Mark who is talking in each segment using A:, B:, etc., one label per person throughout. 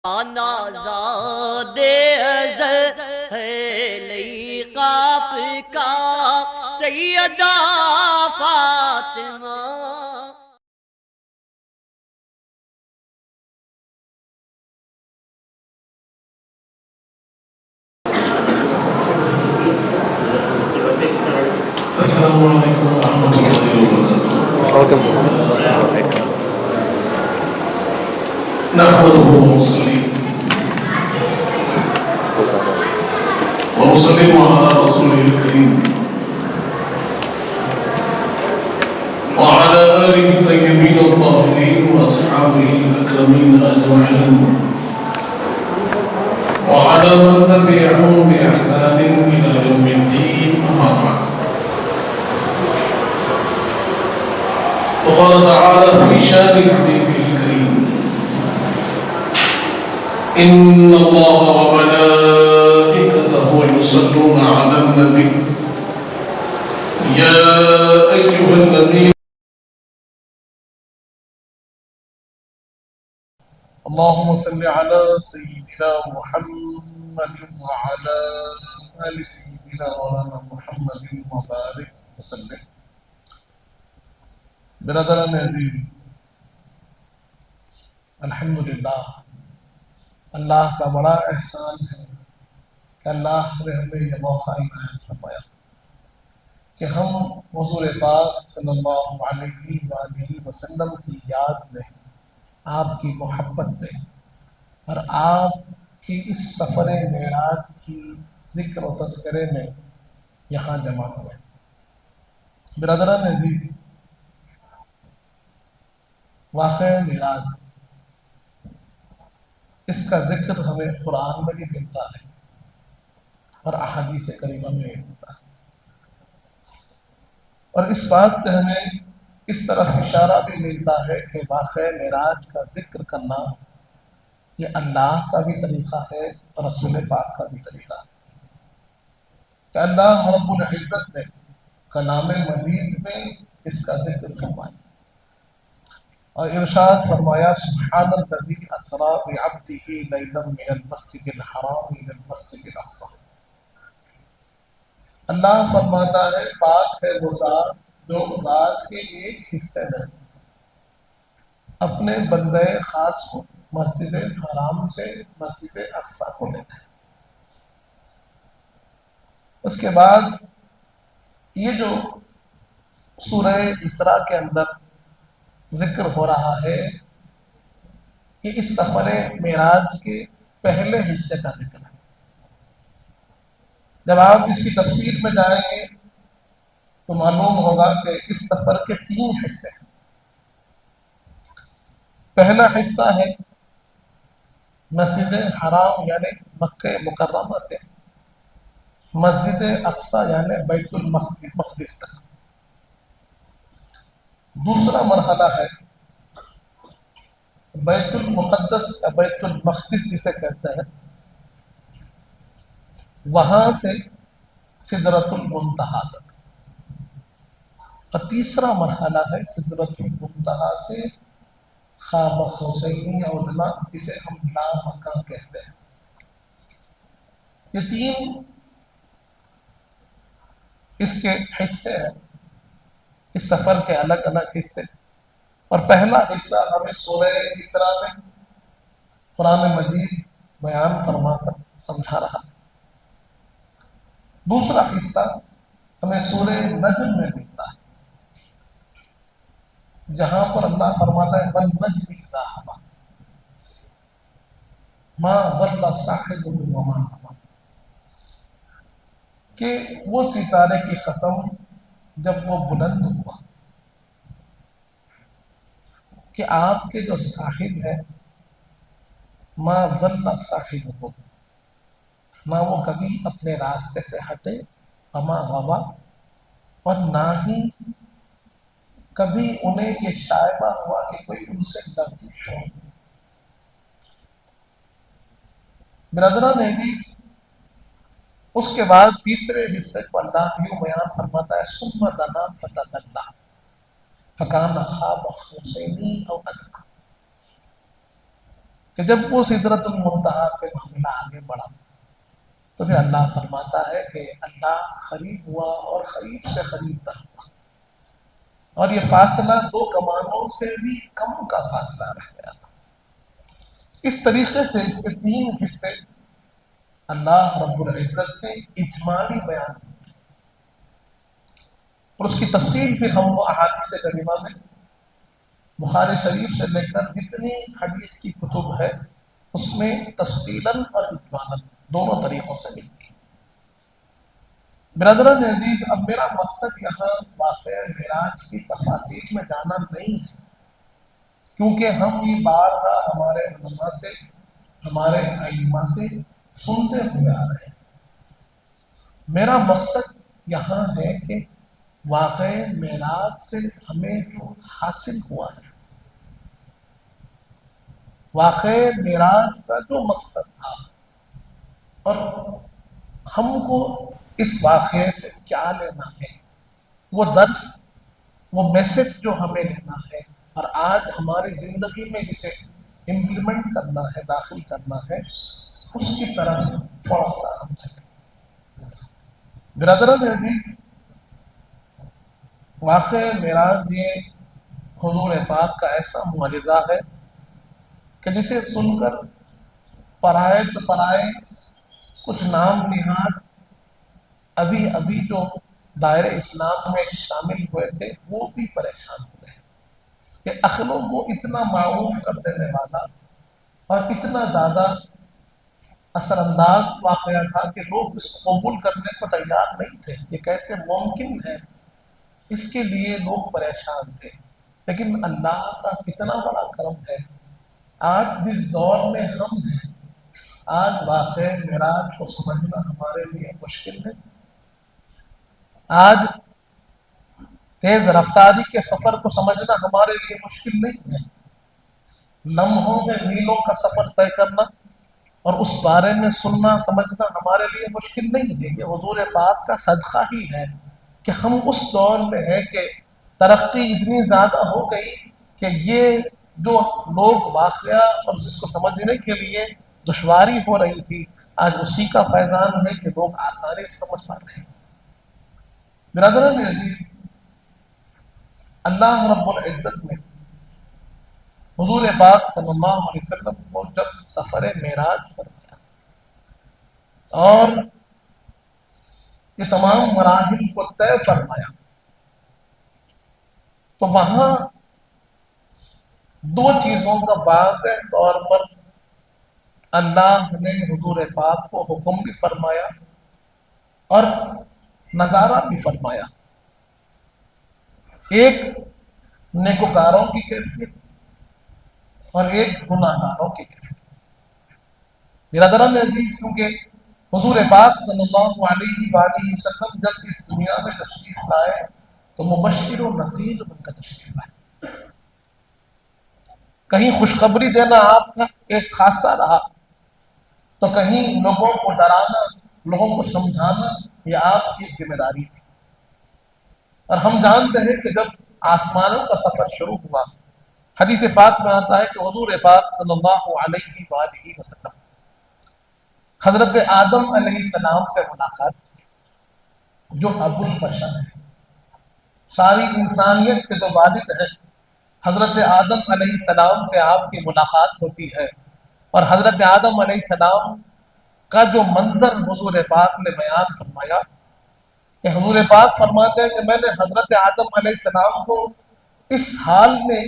A: نازاد ازل ہے لیقاف کا سیدہ فاطمہ.
B: السلام علیکم ورحمۃ اللہ وبرکاتہ. نحمده ونصلي ونسلم على رسوله الكريم وعلى آله الطيبين الطاهرين وأصحابه الأكرمين أجمعين وعلى من تبعهم بإحسان إلى يوم الدين. أما بعد، وقال تعالى في شان حبيبه الكريم: إن الله وملائكته يصلون على النبي يا أيها الذين اللهم صل على سيدنا محمد وعلى آل سيدنا مولانا محمد وبارك وسلم. برادران عزیز، الحمدللہ اللہ کا بڑا احسان ہے کہ اللہ نے ہمیں یہ موقع عنایت فرمایا کہ ہم حضور پاک صلی اللہ علیہ وآلہ وسلم کی یاد میں، آپ کی محبت میں اور آپ کی اس سفر معراج کی ذکر و تذکرے میں یہاں جمع ہوئے. برادران عزیز، واقعہ معراج، اس کا ذکر ہمیں قرآن میں بھی ملتا ہے اور احادیث کریمہ میں بھی ملتا ہے، اور اس بات سے ہمیں اس طرف اشارہ بھی ملتا ہے کہ واقعہ معراج کا ذکر کرنا یہ اللہ کا بھی طریقہ ہے اور رسول پاک کا بھی طریقہ ہے کہ اللہ رب العزت نے کلام مجید میں اس کا ذکر فرمایا اور ارشاد فرمایا: سبحان الذی اسریٰ بعبدہ لیلا من المسجد الحرام الى المسجد الاقصی. اللہ فرماتا ہے پاک ہے وہ ذات جو رات کے ایک حصے میں اپنے بندے خاص کو مسجد حرام سے مسجد اقصی کو لیتا ہے. اس کے بعد یہ جو سورہ اسراء کے اندر ذکر ہو رہا ہے کہ اس سفر معراج کے پہلے حصے کا ذکر ہے. جب آپ اس کی تفسیر میں جائیں گے تو معلوم ہوگا کہ اس سفر کے 3 حصے ہیں. پہلا حصہ ہے مسجد حرام یعنی مکہ مکرمہ سے مسجد اقصی یعنی بیت المقدس تک. دوسرا مرحلہ ہے بیت المقدس یا بیت المقدس جسے کہتے ہیں، وہاں سے سدرۃ المنتہا تک. اور تیسرا مرحلہ ہے سدرۃ المنتہا سے خواب حسینی ادنا جسے ہم لامکان کہتے ہیں. یہ 3 اس کے حصے ہیں، اس سفر کے الگ الگ حصے. اور پہلا حصہ ہمیں سورہ اسراء میں قرآن مجید بیان فرما کر سمجھا رہا. دوسرا حصہ ہمیں سورہ نجم میں ملتا ہے جہاں پر اللہ فرماتا ہے وَالنَّجْمِ إِذَا هَوَىٰ مَا ضَلَّ صَاحِبُكُمْ وَمَا غَوَىٰ، کہ وہ ستارے کی قسم جب وہ بلند ہوا کہ آپ کے جو صاحب ہے ما ضل صاحبکم، نہ وہ کبھی اپنے راستے سے ہٹے، وما غوا، اور نہ ہی کبھی انہیں یہ شائبہ ہوا کہ کوئی ان سے لغزش ہو. برادران عزیز، اس کے بعد تیسرے حصے کو اللہ یوں بیان فرماتا ہے: ثم دنا فتدلی فکان قاب قوسین او ادنی. کہ جب وہ سدرۃ المنتہا سے معاملہ آگے بڑھا تو پھر اللہ فرماتا ہے کہ اللہ قریب ہوا اور قریب سے قریب تر ہوا، اور یہ فاصلہ 2 کمانوں سے بھی کم کا فاصلہ رہ گیا تھا۔ اس طریقے سے اس کے 3 حصے اللہ رب العزت نے اجمالی بیان کیے، اور اس کی تفصیل پھر ہم وہ احادیث کریمہ میں بخاری شریف سے لے کر جتنی حدیث کی کتب ہے اس میں تفصیلاً اور اجمالاً دونوں طریقوں سے ملتی ہے۔ برادران عزیز، اب میرا مقصد یہاں واقعہ معراج کی تفاصیل میں جانا نہیں ہے، کیونکہ ہم یہ بارہا ہمارے علماء سے، ہمارے ائمہ سے سنتے ہوئے آ رہے ہیں۔ میرا مقصد یہاں ہے کہ واقعہ معراج سے ہمیں جو حاصل ہوا ہے، واقعہ معراج کا جو مقصد تھا، اور ہم کو اس واقعے سے کیا لینا ہے، وہ درس، وہ میسج جو ہمیں لینا ہے، اور آج ہماری زندگی میں جسے امپلیمنٹ کرنا ہے، داخل کرنا ہے، اس کی طرف تھوڑا سا ہم چلیں۔ برادران عزیز، واقعہ معراج یہ حضور پاک کا ایسا معجزہ ہے کہ جسے سن کر پرائے تو پرائے، کچھ نام نہاد ابھی ابھی جو دائرہ اسلام میں شامل ہوئے تھے وہ بھی پریشان ہو گئے کہ عقلوں کو اتنا معروف کر دینے والا اور اتنا زیادہ اثر انداز واقعہ تھا کہ لوگ اس کو قبول کرنے کو تیار نہیں تھے۔ یہ کیسے ممکن ہے، اس کے لیے لوگ پریشان تھے۔ لیکن اللہ کا کتنا بڑا کرم ہے، آج جس دور میں ہم ہیں، آج واقعہ معراج کو سمجھنا ہمارے لیے مشکل نہیں۔ آج تیز رفتاری کے سفر کو سمجھنا ہمارے لیے مشکل نہیں ہے۔ لمحوں میں میلوں کا سفر طے کرنا اور اس بارے میں سننا سمجھنا ہمارے لیے مشکل نہیں ہے۔ یہ حضور پاک کا صدقہ ہی ہے کہ ہم اس دور میں ہیں کہ ترقی اتنی زیادہ ہو گئی کہ یہ جو لوگ واقعہ اور جس کو سمجھنے کے لیے دشواری ہو رہی تھی، آج اسی کا فیضان ہے کہ لوگ آسانی سے سمجھ پا رہے ہیں۔ برادران عزیز، اللہ رب العزت نے حضور پاک صلی اللہ علیہ وسلم کو جب سفر معراج فرمایا اور یہ تمام مراحل کو طے فرمایا، تو وہاں 2 چیزوں کا واضح طور پر اللہ نے حضور پاک کو حکم بھی فرمایا اور نظارہ بھی فرمایا۔ ایک نیکوکاروں کی کیفیت اور ایک گناہ گاروں کی کیفیت۔ برادران عزیز، کیونکہ حضور پاک صلی اللہ علیہ وآلہ وسلم جب اس دنیا میں تشریف لائے تو مبشر و نذیر بن کر تشریف لائے۔ کہیں خوشخبری دینا آپ کا ایک خاصہ رہا، تو کہیں لوگوں کو ڈرانا، لوگوں کو سمجھانا، یہ آپ کی ذمہ داری ہے۔ اور ہم جانتے ہیں کہ جب آسمانوں کا سفر شروع ہوا، حدیث پاک میں آتا ہے کہ حضور پاک صلی اللہ علیہ وآلہ وسلم حضرت آدم علیہ السلام سے ملاقات کی، جو ابو البشر ہے، ساری انسانیت کے جو والد ہیں۔ حضرت آدم علیہ السلام سے آپ کی ملاقات ہوتی ہے، اور حضرت آدم علیہ السلام کا جو منظر حضور پاک نے بیان فرمایا کہ حضور پاک فرماتے ہیں کہ میں نے حضرت آدم علیہ السلام کو اس حال میں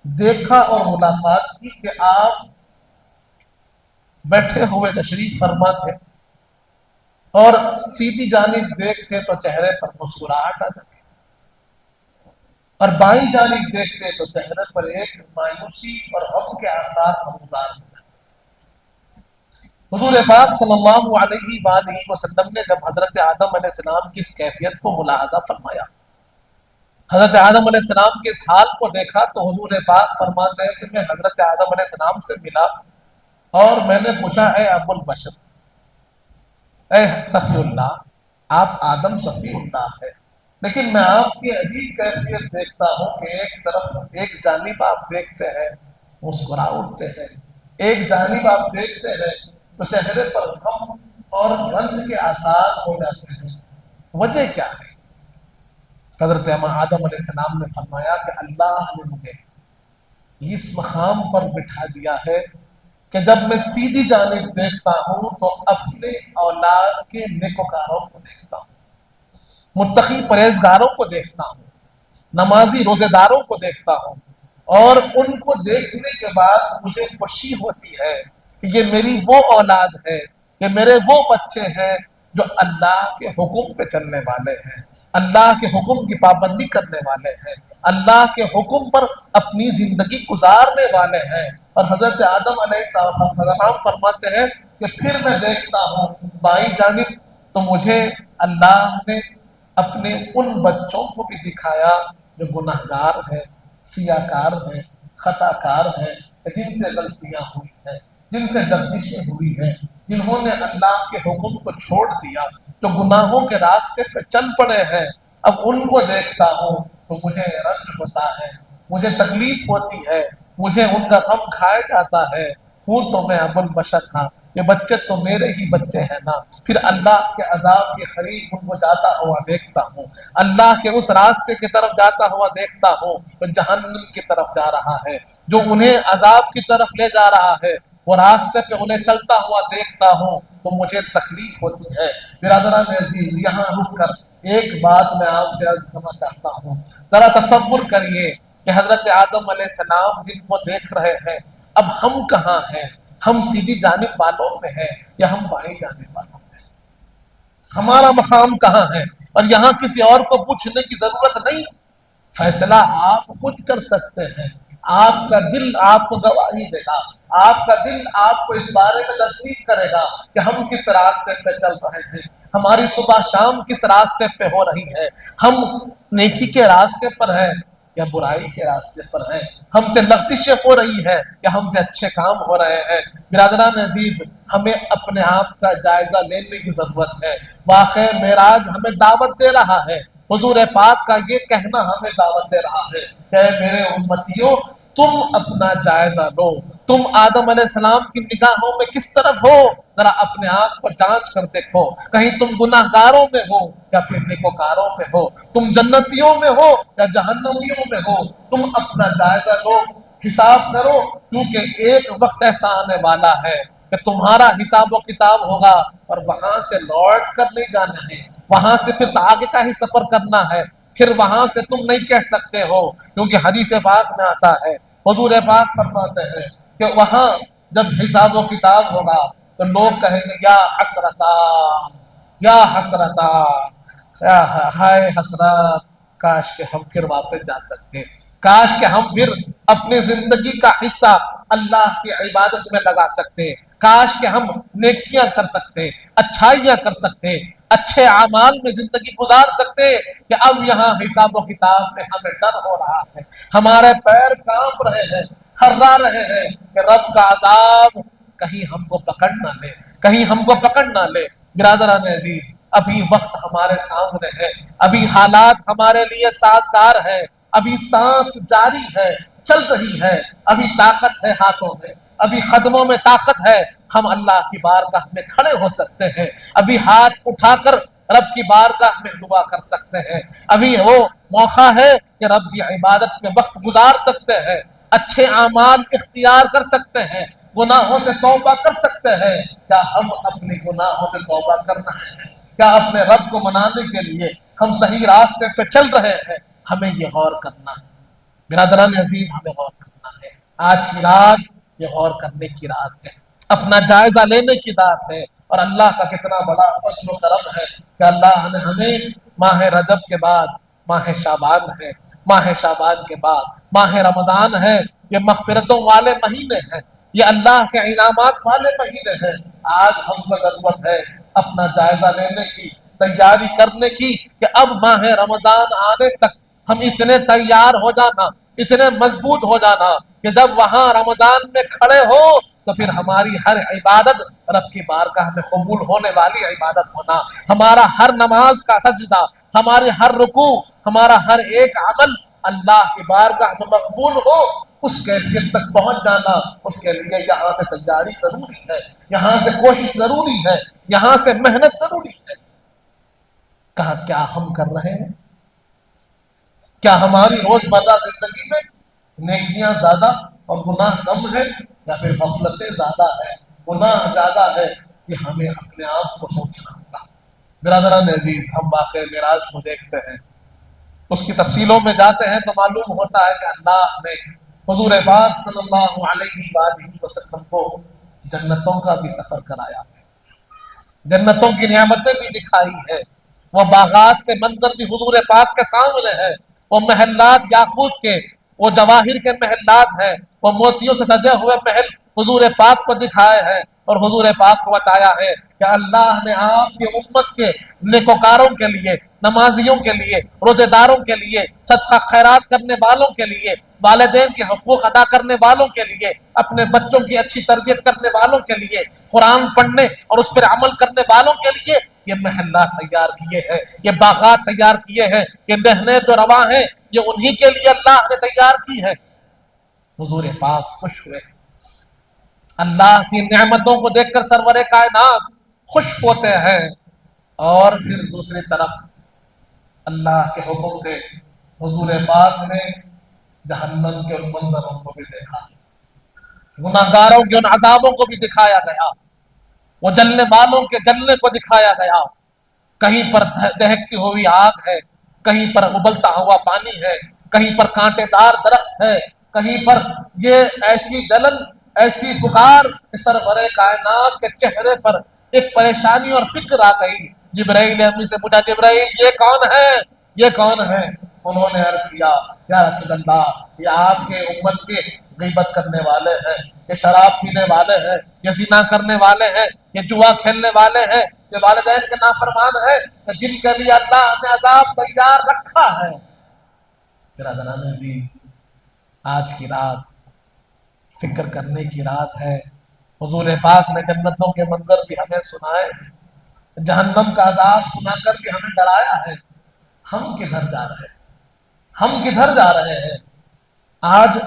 B: دیکھا اور ملاقات کی کہ آپ بیٹھے ہوئے تشریف فرما تھے، اور سیدھی جانب دیکھتے تو چہرے پر مسکراہٹ آ جاتی، اور بائیں جانب دیکھتے تو چہرے پر ایک مایوسی اور غم کے آثار نمودار ہو جاتے۔ حضور پاک صلی اللہ علیہ وآلہ وسلم نے جب حضرت آدم علیہ السلام کی اس کیفیت کو ملاحظہ فرمایا، حضرت آدم علیہ السلام کے اس حال کو دیکھا، تو حضور پاک فرماتے ہیں کہ میں حضرت آدم علیہ السلام سے ملا اور میں نے پوچھا، اے ابو البشر، اے صفی اللہ، آپ آدم صفی اللہ ہے، لیکن میں آپ کی عجیب کیفیت دیکھتا ہوں کہ ایک طرف ایک جانب آپ دیکھتے ہیں مسکرا اٹھتے ہیں، ایک جانب آپ دیکھتے ہیں تو چہرے پر غم اور رنج کے آثار ہو جاتے ہیں. وجہ کیا ہے؟ حضرت آدم علیہ السلام نے فرمایا کہ اللہ نے مجھے اس مقام پر بٹھا دیا ہے کہ جب میں سیدھی جانب دیکھتا ہوں تو اپنے اولاد کے نیکوکاروں کو دیکھتا ہوں، متقی پرہیزگاروں کو دیکھتا ہوں، نمازی روزے داروں کو دیکھتا ہوں، اور ان کو دیکھنے کے بعد مجھے خوشی ہوتی ہے کہ یہ میری وہ اولاد ہے، یہ میرے وہ بچے ہیں جو اللہ کے حکم پہ چلنے والے ہیں، اللہ کے حکم کی پابندی کرنے والے ہیں، اللہ کے حکم پر اپنی زندگی گزارنے والے ہیں. اور حضرت آدم علیہ السلام فرماتے ہیں کہ پھر میں دیکھتا ہوں بائیں جانب تو مجھے اللہ نے اپنے ان بچوں کو بھی دکھایا جو گناہگار ہیں، سیاکار ہیں، خطا کار ہیں، جن سے غلطیاں ہوئی ہیں، جن سے لغزشیں ہوئی ہیں، جنہوں نے اللہ کے حکم کو چھوڑ دیا، جو گناہوں کے راستے پہ چل پڑے ہیں. اب ان کو دیکھتا ہوں تو مجھے رنج ہوتا ہے، مجھے تکلیف ہوتی ہے، مجھے ان کا غم کھایا جاتا ہے. ہوں تو میں ابو البشر ہاں، یہ بچے تو میرے ہی بچے ہیں نا. پھر اللہ کے عذاب کے قریب ان کو جاتا ہوا دیکھتا ہوں، اللہ کے اس راستے کی طرف جاتا ہوا دیکھتا ہوں جو جہنم کی طرف جا رہا ہے، جو انہیں عذاب کی طرف لے جا رہا ہے. وہ راستے پہ انہیں چلتا ہوا دیکھتا ہوں تو مجھے تکلیف ہوتی ہے. برادران عزیز، یہاں رک کر ایک بات میں آپ سے عرض کرنا چاہتا ہوں. ذرا تصور کریے کہ حضرت آدم علیہ السلام جن کو دیکھ رہے ہیں، اب ہم کہاں ہیں؟ ہم سیدھی جانب والوں میں ہیں یا ہم بائیں جانب والوں میں ہیں؟ ہمارا مقام کہاں ہے؟ اور یہاں کسی اور کو پوچھنے کی ضرورت نہیں، فیصلہ آپ خود کر سکتے ہیں. آپ کا دل آپ کو گواہی دے گا، آپ کا دل آپ کو اس بارے میں تصدیق کرے گا کہ ہم کس راستے پہ چل رہے ہیں، ہماری صبح شام کس راستے پہ ہو رہی ہے، ہم نیکی کے راستے پر ہیں یا برائی کے راستے پر ہیں، ہم سے لغزشیں ہو رہی ہے یا ہم سے اچھے کام ہو رہے ہیں. برادران عزیز، ہمیں اپنے آپ کا جائزہ لینے کی ضرورت ہے. واقع معراج ہمیں دعوت دے رہا ہے، حضور پاک کا یہ کہنا ہمیں دعوت دے رہا ہے کہ میرے امتیوں، تم اپنا جائزہ لو، تم آدم علیہ السلام کی نگاہوں میں کس طرف ہو؟ ذرا اپنے آپ کو جانچ کر دیکھو، کہیں تم گناہ گاروں میں ہو یا پھر نیکوکاروں میں ہو، تم جنتیوں میں ہو یا جہنمیوں میں ہو. تم اپنا جائزہ لو، حساب کرو، کیونکہ ایک وقت ایسا آنے والا ہے کہ تمہارا حساب و کتاب ہوگا اور وہاں سے لوٹ کر نہیں جانا ہے، وہاں سے پھر آگے کا ہی سفر کرنا ہے. پھر وہاں سے تم نہیں کہہ سکتے ہو، کیونکہ حدیث پاک میں آتا ہے، حضور پاک فرماتے ہیں کہ وہاں جب حساب و کتاب ہوگا تو لوگ کہیں گے یا حسرتا، یا حسرتا، ہائے حسرت، کاش کہ ہم پھر واپس جا سکتے، کاش کہ ہم پھر اپنی زندگی کا حصہ اللہ کی عبادت میں لگا سکتے، کاش کہ ہم نیکیاں کر سکتے، اچھائیاں کر سکتے، اچھے اعمال میں زندگی گزار سکتے. کہ اب یہاں حساب و کتاب میں ہمیں ڈر ہو رہا ہے، ہمارے پیر کانپ رہے ہیں، تھرا رہے ہیں کہ رب کا عذاب کہیں ہم کو پکڑ نہ لے، کہیں ہم کو پکڑ نہ لے. برادران عزیز، ابھی وقت ہمارے سامنے ہے، ابھی حالات ہمارے لیے سازگار ہے، ابھی سانس جاری ہے، چل رہی ہے، ابھی طاقت ہے ہاتھوں میں، ابھی قدموں میں طاقت ہے. ہم اللہ کی بارگاہ میں کھڑے ہو سکتے ہیں، ابھی ہاتھ اٹھا کر رب کی بارگاہ میں دعا کر سکتے ہیں، ابھی وہ موقع ہے کہ رب کی عبادت میں وقت گزار سکتے ہیں، اچھے اعمال اختیار کر سکتے ہیں، گناہوں سے توبہ کر سکتے ہیں. کیا ہم اپنے گناہوں سے توبہ کر رہے ہیں؟ کیا اپنے رب کو منانے کے لیے ہم صحیح راستے پہ چل رہے ہیں؟ ہمیں یہ غور کرنا ہے برادران عزیز، ہمیں غور کرنا ہے. آج کی رات یہ غور کرنے کی رات ہے، اپنا جائزہ لینے کی رات ہے. اور اللہ کا کتنا بڑا فضل و کرم ہے کہ اللہ نے ہمیں ماہ رجب کے بعد ماہ شعبان ہے، ماہ شعبان کے بعد ماہ رمضان ہے. یہ مغفرتوں والے مہینے ہیں، یہ اللہ کے انعامات والے مہینے ہیں. آج ہم کو ضرورت ہے اپنا جائزہ لینے کی، تیاری کرنے کی کہ اب ماہ رمضان آنے تک ہم اتنے تیار ہو جانا، اتنے مضبوط ہو جانا کہ جب وہاں رمضان میں کھڑے ہو تو پھر ہماری ہر عبادت رب کی بارگاہ میں قبول ہونے والی عبادت ہونا، ہمارا ہر نماز کا سجدہ، ہماری ہر رکوع، ہمارا ہر ایک عمل اللہ کی بارگاہ میں مقبول ہو. اس کیفیت تک پہنچ جانا، اس کے لیے یہاں سے تیاری ضروری ہے، یہاں سے کوشش ضروری ہے، یہاں سے محنت ضروری ہے۔ کہا کیا ہم کر رہے ہیں؟ کیا ہماری روزمرہ زندگی میں نیکیاں زیادہ اور گناہ کم ہے، یا پھر غفلتیں زیادہ ہے، گناہ زیادہ ہے؟ یہ ہمیں اپنے آپ کو سوچنا ہوگا۔ برادران عزیز، ہم واقعہ معراج کو دیکھتے ہیں، اس کی تفصیلوں میں جاتے ہیں تو معلوم ہوتا ہے کہ اللہ نے حضور پاک صلی اللہ علیہ وآلہ وسلم کو جنتوں کا بھی سفر کرایا ہے، جنتوں کی نعمتیں بھی دکھائی ہے، وہ باغات کے منظر بھی حضور پاک کے سامنے ہے، وہ محلات یاقوت کے، وہ جواہر کے محلات ہیں، وہ موتیوں سے سجے ہوئے محل حضور پاک کو دکھائے ہیں، اور حضور پاک کو بتایا ہے کہ اللہ نے آپ کی امت کے نیکوکاروں کے لیے، نمازیوں کے لیے، روزے داروں کے لیے، صدقہ خیرات کرنے والوں کے لیے، والدین کے حقوق ادا کرنے والوں کے لیے، اپنے بچوں کی اچھی تربیت کرنے والوں کے لیے، قرآن پڑھنے اور اس پر عمل کرنے والوں کے لیے یہ محلات تیار کیے ہیں، یہ باغات تیار کیے ہیں، یہ نہریں جو رواں ہیں یہ انہی کے لیے اللہ نے تیار کی ہے۔ حضور پاک خوش ہوئے، اللہ کی نعمتوں کو دیکھ کر سرور کائنات خوش ہوتے ہیں، اور پھر دوسری طرف اللہ کے حکم سے حضور پاک نے جہنم کے ان منظروں کو بھی دیکھا، گناہگاروں کے ان عذابوں کو بھی دکھایا گیا، وہ جلنے والوں کے جلنے کو دکھایا گیا۔ کہیں پر دہکتی ہوئی آگ ہے، کہیں پر ابلتا ہوا پانی ہے، کہیں پر کانٹے دار درخت ہے، کہیں پر یہ ایسی جلن، ایسی پکار کہ سرور کائنات کے چہرے پر ایک پریشانی اور فکر آ گئی۔ جبرائیل امی سے پوچھا، جبرائیل یہ کون ہے؟ یہ کون ہے؟ انہوں نے عرض کیا، یا رسول اللہ یہ آپ کے امت کے غیبت کرنے والے ہیں، یہ شراب پینے والے ہیں، یہ زنا کرنے والے ہیں، یہ جوا کھیلنے والے ہیں، یہ والدین کے نافرمان ہیں، جن کے لیے اللہ نے عذاب تیار رکھا ہے۔ برادران عزیز، آج کی رات فکر کرنے کی رات ہے۔ حضور پاک نے جنتوں کے منظر بھی ہمیں سنائے ہیں، جہنم کا عذاب سنا کر بھی ہمیں ڈرایا ہے۔ ہم کدھر جا رہے ہیں؟ ہم کدھر جا رہے ہیں؟ آج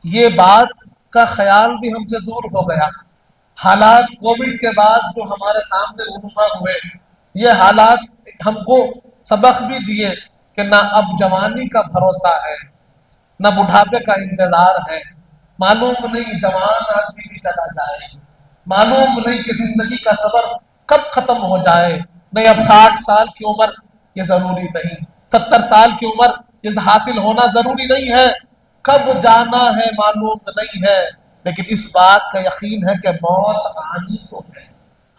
B: یہ بات کا خیال بھی ہم سے دور ہو گیا۔ حالات کووڈ کے بعد جو ہمارے سامنے رونما ہوئے، یہ حالات ہم کو سبق بھی دیے کہ نہ اب جوانی کا بھروسہ ہے، نہ بڑھاپے کا انتظار ہے۔ معلوم نہیں جوان آدمی بھی چلا جائے، معلوم نہیں کہ زندگی کا سفر کب ختم ہو جائے۔ نہیں اب 60 سال کی عمر یہ ضروری نہیں، 70 سال کی عمر یہ حاصل ہونا ضروری نہیں ہے، کب جانا ہے معلوم نہیں ہے، لیکن اس بات کا یقین ہے کہ موت آنی تو ہے۔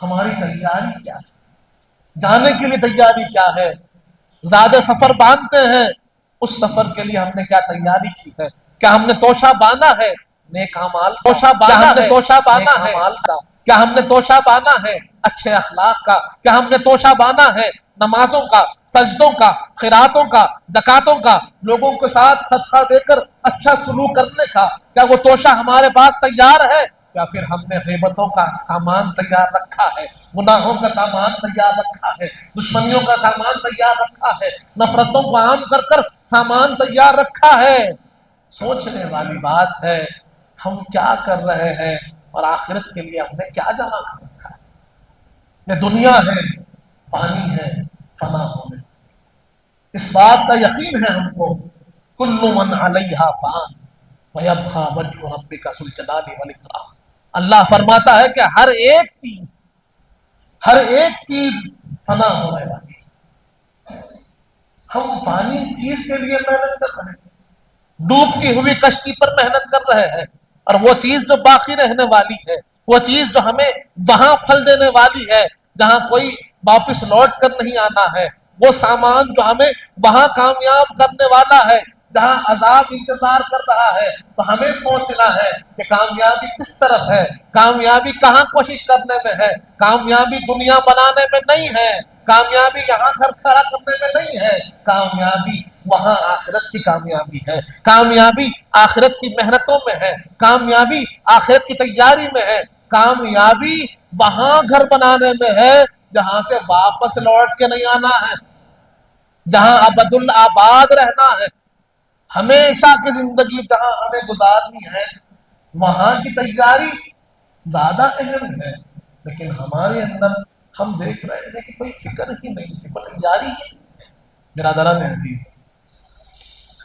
B: ہماری تیاری کیا ہے؟ جانے کے لیے تیاری کیا ہے؟ زیادہ سفر باندھتے ہیں، اس سفر کے لیے ہم نے کیا تیاری کی ہے؟ کیا ہم نے توشہ باندھا ہے نیک اعمال کا؟ کیا ہم نے توشہ باندھا ہے اچھے اخلاق کا؟ کیا ہم نے توشہ باندھا ہے نمازوں کا، سجدوں کا، خیراتوں کا، زکاتوں کا، لوگوں کے ساتھ صدقہ دے کر اچھا سلوک کرنے کا؟ کیا وہ توشہ ہمارے پاس تیار ہے؟ یا پھر ہم نے غیبتوں کا سامان تیار رکھا ہے، گناہوں کا سامان تیار رکھا ہے، دشمنیوں کا سامان تیار رکھا ہے، نفرتوں کو عام کر کر سامان تیار رکھا ہے؟ سوچنے والی بات ہے، ہم کیا کر رہے ہیں اور آخرت کے لیے ہم نے کیا جمع کر رکھا ہے؟ یہ دنیا ہے، فانی ہے، فنا ہونے، اس بات کا یقین ہے ہم کو، کل من علیہا فان ویبقی وجہ ربک ذو الجلال والاکرام۔ اللہ فرماتا ہے کہ ہر ایک چیز فنا ہونے والی ہے۔ ہم فانی چیز کے لیے محنت کر رہے ہیں، ڈوبتی ہوئی کشتی پر محنت کر رہے ہیں، اور وہ چیز جو باقی رہنے والی ہے، وہ چیز جو ہمیں وہاں پھل دینے والی ہے جہاں کوئی واپس لوٹ کر نہیں آنا ہے، وہ سامان جو ہمیں وہاں کامیاب کرنے والا ہے جہاں عذاب انتظار کر رہا ہے، تو ہمیں سوچنا ہے کہ کامیابی کس طرف ہے، کامیابی کہاں کوشش کرنے میں ہے۔ کامیابی دنیا بنانے میں نہیں ہے، کامیابی یہاں گھر کھڑا کرنے میں نہیں ہے، کامیابی وہاں آخرت کی کامیابی ہے، کامیابی آخرت کی محنتوں میں ہے، کامیابی آخرت کی تیاری میں ہے، کامیابی وہاں گھر بنانے میں ہے جہاں سے واپس لوٹ کے نہیں آنا ہے، جہاں ابد الآباد رہنا ہے۔ ہمیشہ کی زندگی جہاں ہمیں گزارنی ہے وہاں کی تیاری زیادہ اہم ہے، لیکن ہمارے اندر ہم دیکھ رہے ہیں کہ کوئی فکر ہی نہیں ہے، کوئی تیاری ہی نہیں ہے۔ برادران عزیز،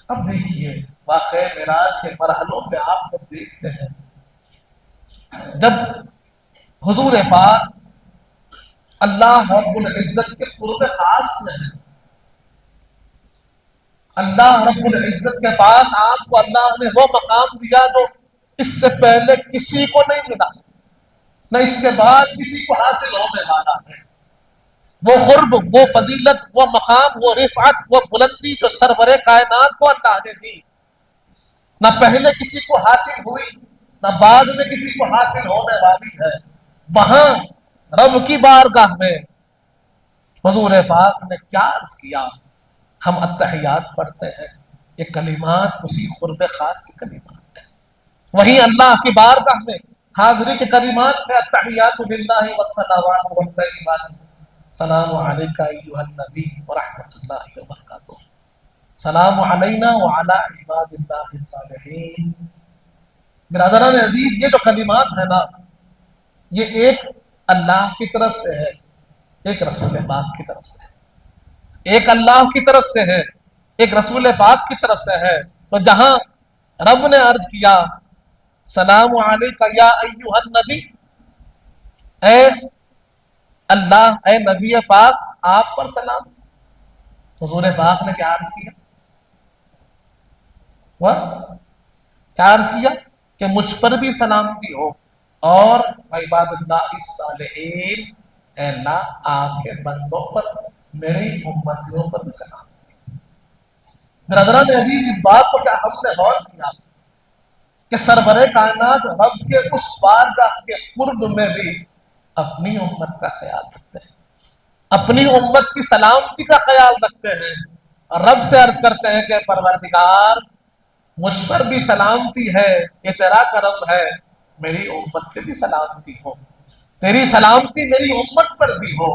B: اب دیکھیے واقعہ معراج کے مرحلوں پہ آپ جب دیکھتے ہیں، جب حضور پاک اللہ رب العزت کے قرب خاص میں ہیں، اللہ رب العزت کے پاس آپ کو اللہ نے وہ مقام دیا جو اس سے پہلے کسی کو نہیں ملا، نہ اس کے بعد کسی کو حاصل ہونے والا ہے۔ وہ قرب، وہ فضیلت، وہ مقام، وہ رفعت، وہ بلندی جو سرور کائنات کو اللہ نے دی، نہ پہلے کسی کو حاصل ہوئی نہ بعد میں کسی کو حاصل ہونے والی ہے۔ وہاں رب کی بارگاہ میں حضور پاک نے کیا عرض کیا؟ ہم التحیات پڑھتے ہیں، یہ کلمات اسی قرب خاص کی کلمات ہیں۔ وہیں اللہ کی بارگاہ میں حاضری کے کلمات ہے، التحیات للہ والصلوات والطیبات، سلام علیکہ ایھا النبی ورحمۃ اللہ وبرکاتہ، سلام علینا وعلی عباد اللہ الصالحین۔ برادران عزیز، یہ جو کلمات ہیں نا، یہ ایک اللہ کی طرف سے ہے، ایک رسول پاک کی طرف سے ہے، ایک اللہ کی طرف سے ہے، ایک رسول پاک کی طرف سے ہے۔ تو جہاں رب نے عرض کیا سلام علیکہ یا ایھا النبی، اے اللہ، اے نبی پاک آپ پر سلام، حضور پاک نے کیا عرض کیا؟ کیا عرض کیا کہ مجھ پر بھی سلامتی ہو، اور عباد اللہ الصالحین، اے اللہ آپ کے بندوں پر، میری امتیوں پر بھی سلامتی۔ برادران عزیز، اس بات کو کیا ہم نے غور کیا کہ سرور کائنات رب کے اس بارگاہ کے قرب میں بھی اپنی امت کا خیال رکھتے ہیں، اپنی امت کی سلامتی کا خیال رکھتے ہیں، اور رب سے عرض کرتے ہیں کہ پروردگار مجھ پر بھی سلامتی ہے، یہ تیرا کرم ہے، میری امت پہ بھی سلامتی ہو، تیری سلامتی میری امت پر بھی ہو،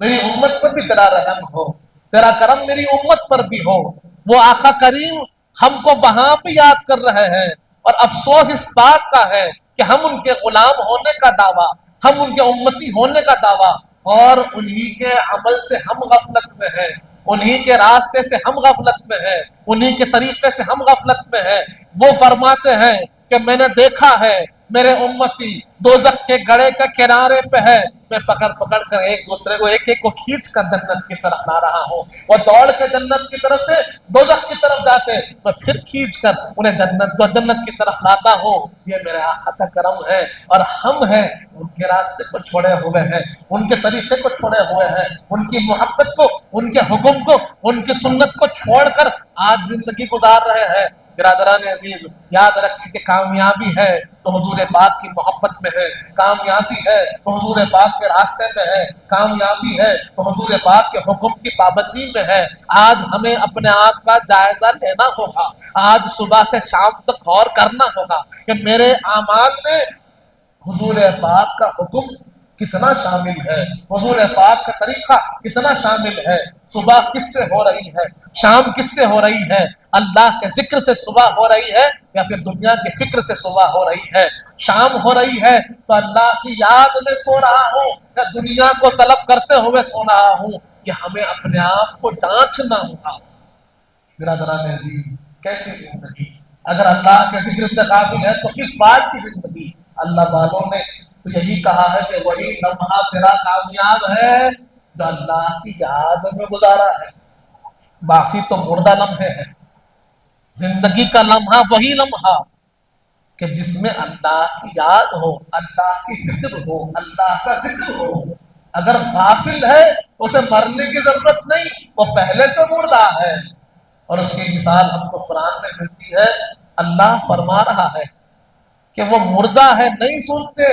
B: میری امت پر بھی تیرا رحم ہو، تیرا کرم میری امت پر بھی ہو۔ وہ آقا کریم ہم کو وہاں بھی یاد کر رہے ہیں، اور افسوس اس بات کا ہے کہ ہم ان کے غلام ہونے کا دعویٰ، ہم ان کے امتی ہونے کا دعویٰ، اور انہی کے عمل سے ہم غفلت میں ہیں، انہی کے راستے سے ہم غفلت میں ہیں، انہی کے طریقے سے ہم غفلت میں ہیں۔ وہ فرماتے ہیں کہ میں نے دیکھا ہے میرے امتی دوزخ کے گڑھے کے کنارے پہ ہے، میں پکڑ پکڑ کر ایک دوسرے کو ایک ایک کو کھینچ کر جنت کی طرف لا رہا ہوں، وہ دوڑ کے جنت کی طرف سے دوزخ کی طرف جاتے، میں پھر کھینچ کر انہیں جنت کی طرف لاتا ہوں۔ یہ میرے آقا کا کرم ہے، اور ہم ہیں ان کے راستے کو چھوڑے ہوئے ہیں، ان کے طریقے کو چھوڑے ہوئے ہیں، ان کی محبت کو، ان کے حکم کو، ان کی سنت کو چھوڑ کر آج زندگی گزار رہے ہیں۔ برادران عزیز، یاد رکھیں کہ کامیابی ہے تو حضور پاک کی محبت میں ہے، کامیابی ہے تو حضور پاک کے راستے میں ہے، کامیابی ہے تو حضور پاک کے حکم کی پابندی میں ہے۔ آج ہمیں اپنے آپ کا جائزہ لینا ہوگا، آج صبح سے شام تک غور کرنا ہوگا کہ میرے اعمال میں حضور پاک کا حکم کتنا شامل ہے، حضور پاک کا طریقہ کتنا شامل ہے، صبح کس سے ہو رہی ہے، شام کس سے ہو رہی ہے، اللہ کے ذکر سے صبح ہو رہی ہے یا پھر دنیا کی فکر سے صبح ہو رہی ہے۔ شام ہو رہی ہے تو اللہ کی یاد میں سو رہا ہوں یا دنیا کو طلب کرتے ہوئے سو رہا ہوں، یہ ہمیں اپنے آپ کو جانچنا ہوگا۔ برادران عزیز، کیسی زندگی؟ اگر اللہ کے ذکر سے قابل ہے تو کس بات کی زندگی؟ اللہ والوں نے تو یہی کہا ہے کہ وہی لمحہ تیرا کامیاب ہے جو اللہ کی یاد میں گزارا ہے، باقی تو مردہ لمحے ہیں۔ زندگی کا لمحہ وہی لمحہ کہ جس میں اللہ کی یاد ہو، اللہ کی فکر ہو، اللہ کا ذکر ہو۔ اگر غافل ہے تو اسے مرنے کی ضرورت نہیں، وہ پہلے سے مردہ ہے، اور اس کی مثال ہم کو قرآن میں ملتی ہے۔ اللہ فرما رہا ہے کہ وہ مردہ ہے، نہیں سنتے،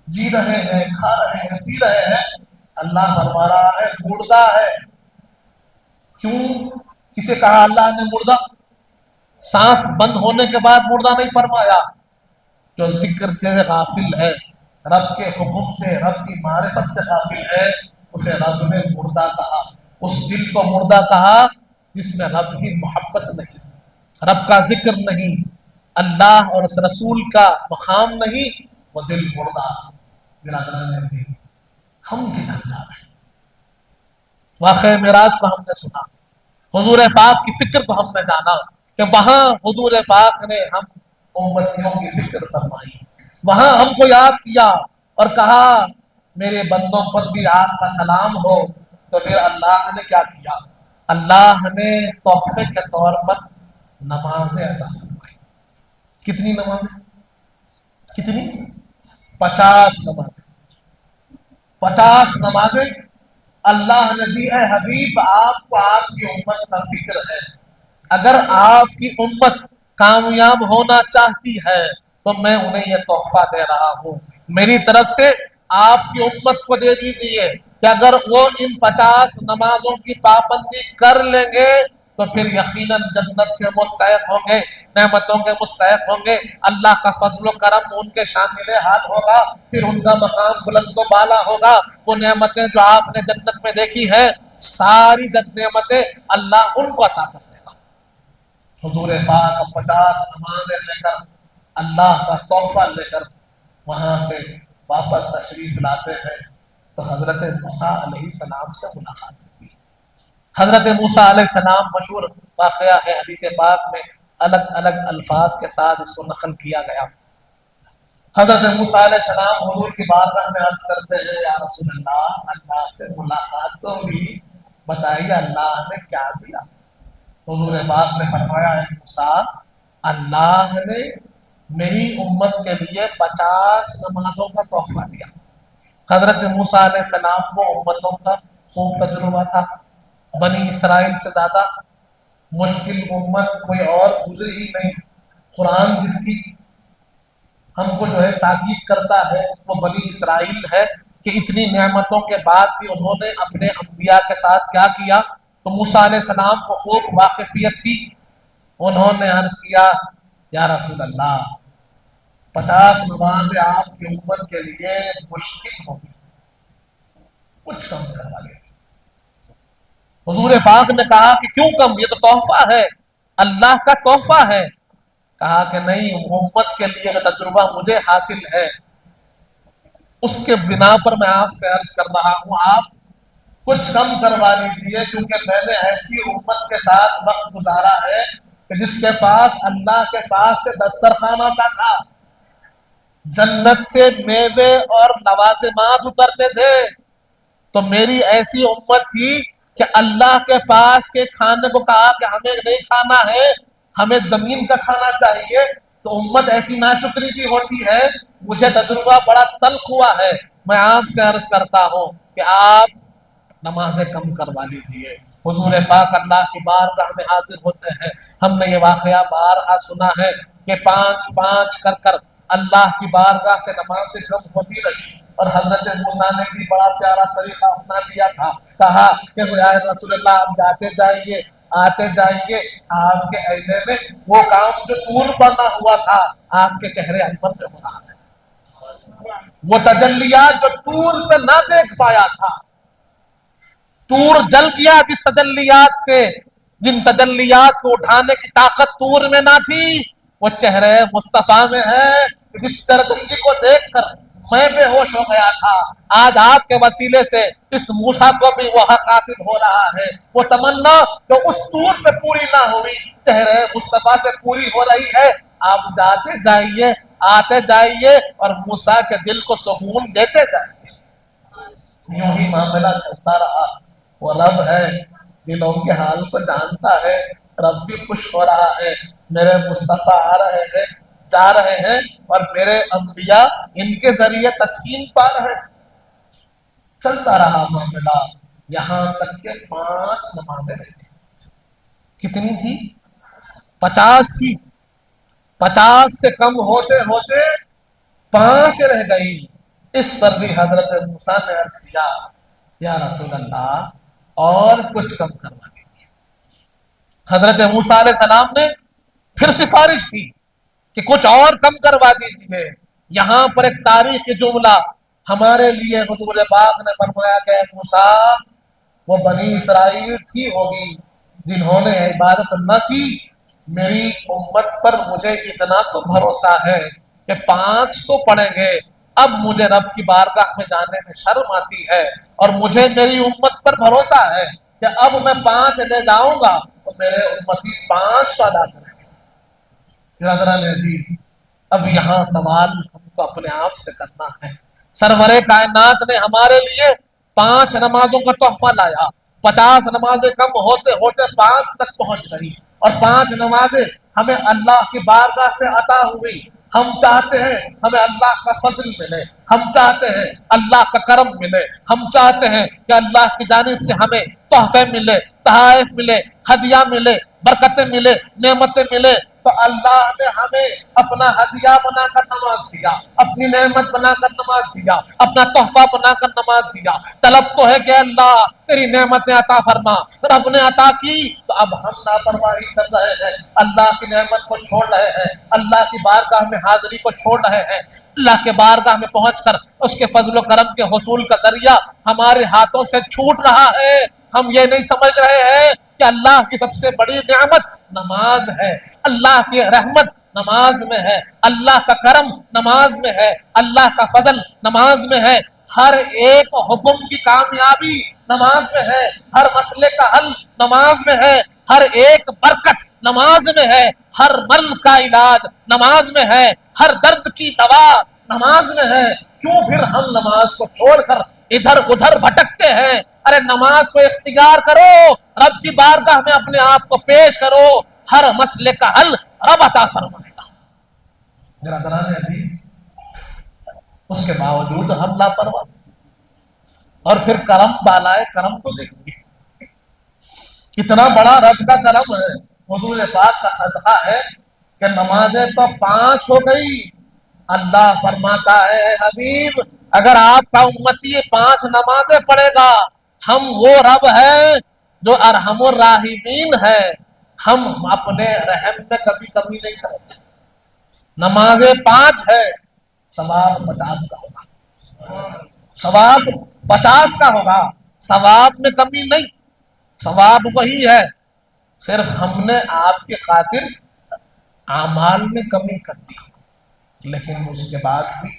B: جی رہے ہیں، کھا رہے ہیں، پی رہے ہیں۔ اللہ فرما رہا ہے مردہ ہے۔ کیوں کسے کہا اللہ نے مردہ؟ سانس بند ہونے کے بعد مردہ نہیں فرمایا۔ جو ذکر سے غافل ہے، رب کے حکم سے، رب کی معرفت سے غافل ہے، اسے رب نے مردہ کہا، اس دل کو مردہ کہا جس میں رب کی محبت نہیں، رب کا ذکر نہیں، اللہ اور اس رسول کا مقام نہیں، وہ دل مردہ۔ برادران عزیز، ہم کدھر جا رہے ہیں؟ واقعہ معراج کو ہم نے سنا، حضور پاک کی فکر کو ہم نے جانا کہ وہاں حضور پاک نے ہم امتیوں کی فکر فرمائی، وہاں ہم کو یاد کیا اور کہا میرے بندوں پر بھی آپ کا سلام ہو۔ تو پھر اللہ نے کیا کیا؟ اللہ نے تحفے کے طور پر نمازیں عطا فرمائی۔ کتنی نمازیں؟ کتنی؟ 50 نمازیں۔ 50 نمازیں اللہ نے دی۔ اے حبیب، آپ کو آپ کی امت کا فکر ہے، اگر آپ کی امت کامیاب ہونا چاہتی ہے تو میں انہیں یہ تحفہ دے رہا ہوں، میری طرف سے آپ کی امت کو دے دیجیے کہ اگر وہ ان 50 نمازوں کی پابندی کر لیں گے تو پھر یقیناً جنت کے مستحق ہوں گے، نعمتوں کے مستحق ہوں گے، اللہ کا فضل و کرم ان کے شامل حال ہوگا، پھر ان کا مقام بلند و بالا ہوگا۔ وہ نعمتیں جو آپ نے جنت میں دیکھی ہے، ساری نعمتیں اللہ ان کو عطا کر دے گا۔ حضور پاک 50 نمازیں لے کر، اللہ کا تحفہ لے کر وہاں سے واپس تشریف لاتے ہیں تو حضرت موسیٰ علیہ السلام سے ملاقات ہوتی ہے۔ حضرت موسیٰ علیہ السلام، مشہور واقعہ ہے حدیث پاک میں، الگ الگ الفاظ کے ساتھ اس کو نقل کیا گیا۔ حضرت موسیٰ علیہ السلام حضور کی بارگاہ میں عرض کرتے ہیں، یا رسول اللہ، اللہ سے ملاقات تو بھی بتائیے اللہ نے کیا دیا؟ حضور پاک نے فرمایا، اے موسیٰ، اللہ نے میری امت کے لیے 50 نمازوں کا تحفہ دیا۔ حضرت موسیٰ علیہ السلام کو امتوں کا خوب تجربہ تھا، بنی اسرائیل سے زیادہ مشکل امت کوئی اور گزری ہی نہیں۔ قرآن جس کی ہم کو جو ہے تاکید کرتا ہے وہ بنی اسرائیل ہے کہ اتنی نعمتوں کے بعد بھی انہوں نے اپنے انبیاء کے ساتھ کیا کیا؟ تو موسیٰ علیہ السلام کو خوب واقفیت تھی، انہوں نے عرض کیا، یا رسول اللہ، 50 نمازیں آپ کی امت کے لیے مشکل ہوگی، کچھ کم کروا لیجیے۔ حضور پاک نے کہا کہ کیوں کم؟ یہ تو تحفہ ہے، اللہ کا تحفہ ہے۔ کہا کہ نہیں، امت کے لیے جو تجربہ مجھے حاصل ہے اس کے بنا پر میں آپ سے عرض کر رہا ہوں، آپ کچھ کم کروا لیجیے، کیونکہ میں نے ایسی امت کے ساتھ وقت گزارا ہے کہ جس کے پاس اللہ کے پاس سے دسترخوان آتا تھا، جنت سے میوے اور لوازمات اترتے تھے، تو میری ایسی امت تھی کہ اللہ کے پاس کے کھانے کو کہا کہ ہمیں نہیں کھانا ہے، ہمیں زمین کا کھانا چاہیے، تو امت ایسی ناشکری بھی ہوتی ہے۔ مجھے تجربہ بڑا تلخ ہوا ہے، میں آپ سے عرض کرتا ہوں کہ آپ نمازیں کم کروا لیجیے۔ حضور پاک اللہ کی بارگاہ میں حاضر ہوتے ہیں۔ ہم نے یہ واقعہ بارہا سنا ہے کہ 5 کر کر اللہ کی بارگاہ سے نمازیں کم ہوتی رہی، اور حضرت موسیٰ نے بھی بڑا پیارا طریقہ اپنا لیا تھا، کہا کہ یا رسول اللہ، آپ جاتے جائیے آتے جائیے، آپ کے اینے میں وہ کام جو طور بنا ہوا تھا آپ کے چہرے انور میں ہو رہا ہے، وہ تجلیات جو طور پہ نہ دیکھ پایا تھا، طور جل گیا جس تجلیات سے، جن تجلیات کو اٹھانے کی طاقت طور میں نہ تھی، وہ چہرے مصطفیٰ میں ہے۔ جس تردنگی کو دیکھ کر میں بے ہوش ہو گیا تھا، آج آپ کے وسیلے سے اس موسیٰ کو بھی وہ حق حاصل ہو رہا ہے، وہ تمنا جو اس طور پہ پوری نہ ہوئی چہرے مصطفیٰ سے پوری ہو رہی ہے۔ آپ جاتے جائیے آتے جائیے اور موسیٰ کے دل کو سکون دیتے جائیے۔ یوں ہی معاملہ چلتا رہا۔ وہ رب ہے، دلوں کے حال کو جانتا ہے، رب بھی خوش ہو رہا ہے، میرے مصطفیٰ آ رہے ہیں جا رہے ہیں اور میرے انبیاء ان کے ذریعے تسکین پا رہے ہیں۔ چلتا رہا معاملہ یہاں تک کہ 5 نمازیں رہ گئی۔ کتنی تھی؟ 50 تھی، 50 سے کم ہوتے ہوتے 5 رہ گئی۔ اس پر بھی حضرت موسیٰ نے عرض کیا، یا رسول اللہ، اور کچھ کم کروا دیجیے۔ حضرت موسیٰ علیہ السلام نے پھر سفارش کی کہ کچھ اور کم کروا دیجیے۔ یہاں پر ایک تاریخی جملہ ہمارے لیے حضور پاک نے فرمایا کہ موسیٰ، وہ بنی اسرائیل تھی ہوگی جنہوں نے عبادت نہ کی میری امت پر مجھے اتنا تو بھروسہ ہے کہ 5 تو پڑھیں گے، اب مجھے رب کی بارگاہ میں جانے میں شرم آتی ہے، اور مجھے میری امت پر بھروسہ ہے کہ اب میں 5 لے جاؤں گا تو میرے امتی 5 تو ادا کریں گے۔ برادران عزیز، اب یہاں سوال ہم کو اپنے آپ سے کرنا ہے۔ سرور کائنات نے ہمارے لیے 5 نمازوں کا تحفہ لایا، 50 نمازیں کم ہوتے ہوتے 5 تک پہنچ گئی، اور 5 نمازیں ہمیں اللہ کی بارگاہ سے عطا ہوئی۔ ہم چاہتے ہیں ہمیں اللہ کا فضل ملے، ہم چاہتے ہیں اللہ کا کرم ملے، ہم چاہتے ہیں کہ اللہ کی جانب سے ہمیں تحفے ملے، تحائف ملے، ہدیہ ملے، برکتیں ملے، نعمتیں ملے۔ تو اللہ نے ہمیں اپنا ہدیہ بنا کر نماز دیا، اپنی نعمت بنا کر نماز دیا، اپنا تحفہ بنا کر نماز دیا۔ طلب تو ہے کہ اللہ تیری نعمتیں عطا فرما، رب نے عطا کی تو اب ہم لاپرواہی کر رہے ہیں، اللہ کی نعمت کو چھوڑ رہے ہیں، اللہ کی بارگاہ میں حاضری کو چھوڑ رہے ہیں، اللہ کے بارگاہ میں پہنچ کر اس کے فضل و کرم کے حصول کا ذریعہ ہمارے ہاتھوں سے چھوٹ رہا ہے۔ ہم یہ نہیں سمجھ رہے ہیں کہ اللہ کی سب سے بڑی نعمت نماز ہے، اللہ کی رحمت نماز میں ہے، اللہ کا کرم نماز میں ہے، اللہ کا فضل نماز میں ہے، ہر ایک حکم کی کامیابی نماز میں ہے، ہر مسئلے کا حل نماز میں ہے، ہر ایک برکت نماز میں ہے، ہر مرض کا علاج نماز میں ہے، ہر درد کی دوا نماز میں ہے۔ کیوں پھر ہم نماز کو چھوڑ کر ادھر ادھر بھٹکتے ہیں؟ ارے نماز کو اختیار کرو، رب کی بارگاہ میں اپنے آپ کو پیش کرو، ہر مسئلے کا حل رب عطا فرمائے گا۔ برادران عزیز، اس کے باوجود ہم لاپرواہ، اور پھر کرم بالائے کرم تو دیکھیے، کتنا بڑا رب کا کرم ہے، حضور پاک کا صدقہ ہے کہ نمازیں تو 5 ہو گئی، اللہ فرماتا ہے اے حبیب اگر آپ کا امتی 5 نمازیں پڑھے گا، ہم وہ رب ہیں جو ارحم الراحمین ہے، ہم اپنے رحم میں کبھی کمی نہیں کرتے۔ نمازیں 5 ہے، ثواب 50 کا ہوگا، ثواب 50 کا ہوگا، ثواب میں کمی نہیں، ثواب وہی ہے، صرف ہم نے آپ کی خاطر اعمال میں کمی کر دی، لیکن اس کے بعد بھی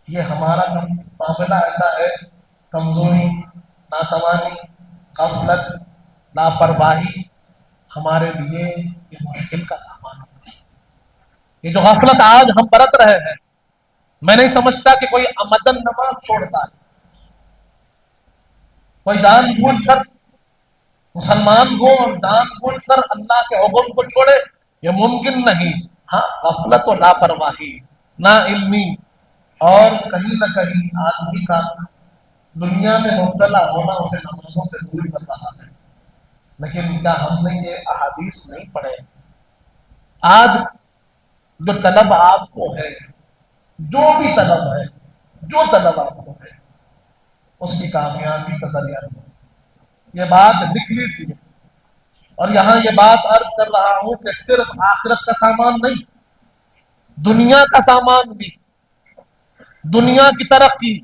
B: یہ ہمارا معاملہ ایسا ہے، کمزوری، ناتوانی، غفلت، لاپرواہی ہمارے لیے یہ مشکل کا سامان ہے۔ یہ جو غفلت آج ہم برت رہے ہیں، میں نہیں سمجھتا کہ کوئی عمدن نماز چھوڑتا ہے، کوئی جان بوجھ کر مسلمان ہو اور جان بوجھ کر اللہ کے حکم کو چھوڑے، یہ ممکن نہیں۔ ہاں، غفلت و لاپرواہی، نا علمی، اور کہیں نہ کہیں آدمی کا دنیا میں مبتلا ہونا اسے نمازوں سے دور کر رہا ہے۔ لیکن کیا ہم نے یہ احادیث نہیں پڑھے؟ آج جو طلب آپ کو ہے، جو بھی طلب ہے، جو طلب آپ کو ہے، اس کی کامیابی کا ذریعہ نماز، یہ بات لکھ لیجیے۔ اور یہاں یہ بات عرض کر رہا ہوں کہ صرف آخرت کا سامان نہیں، دنیا کا سامان بھی، دنیا کی ترقی،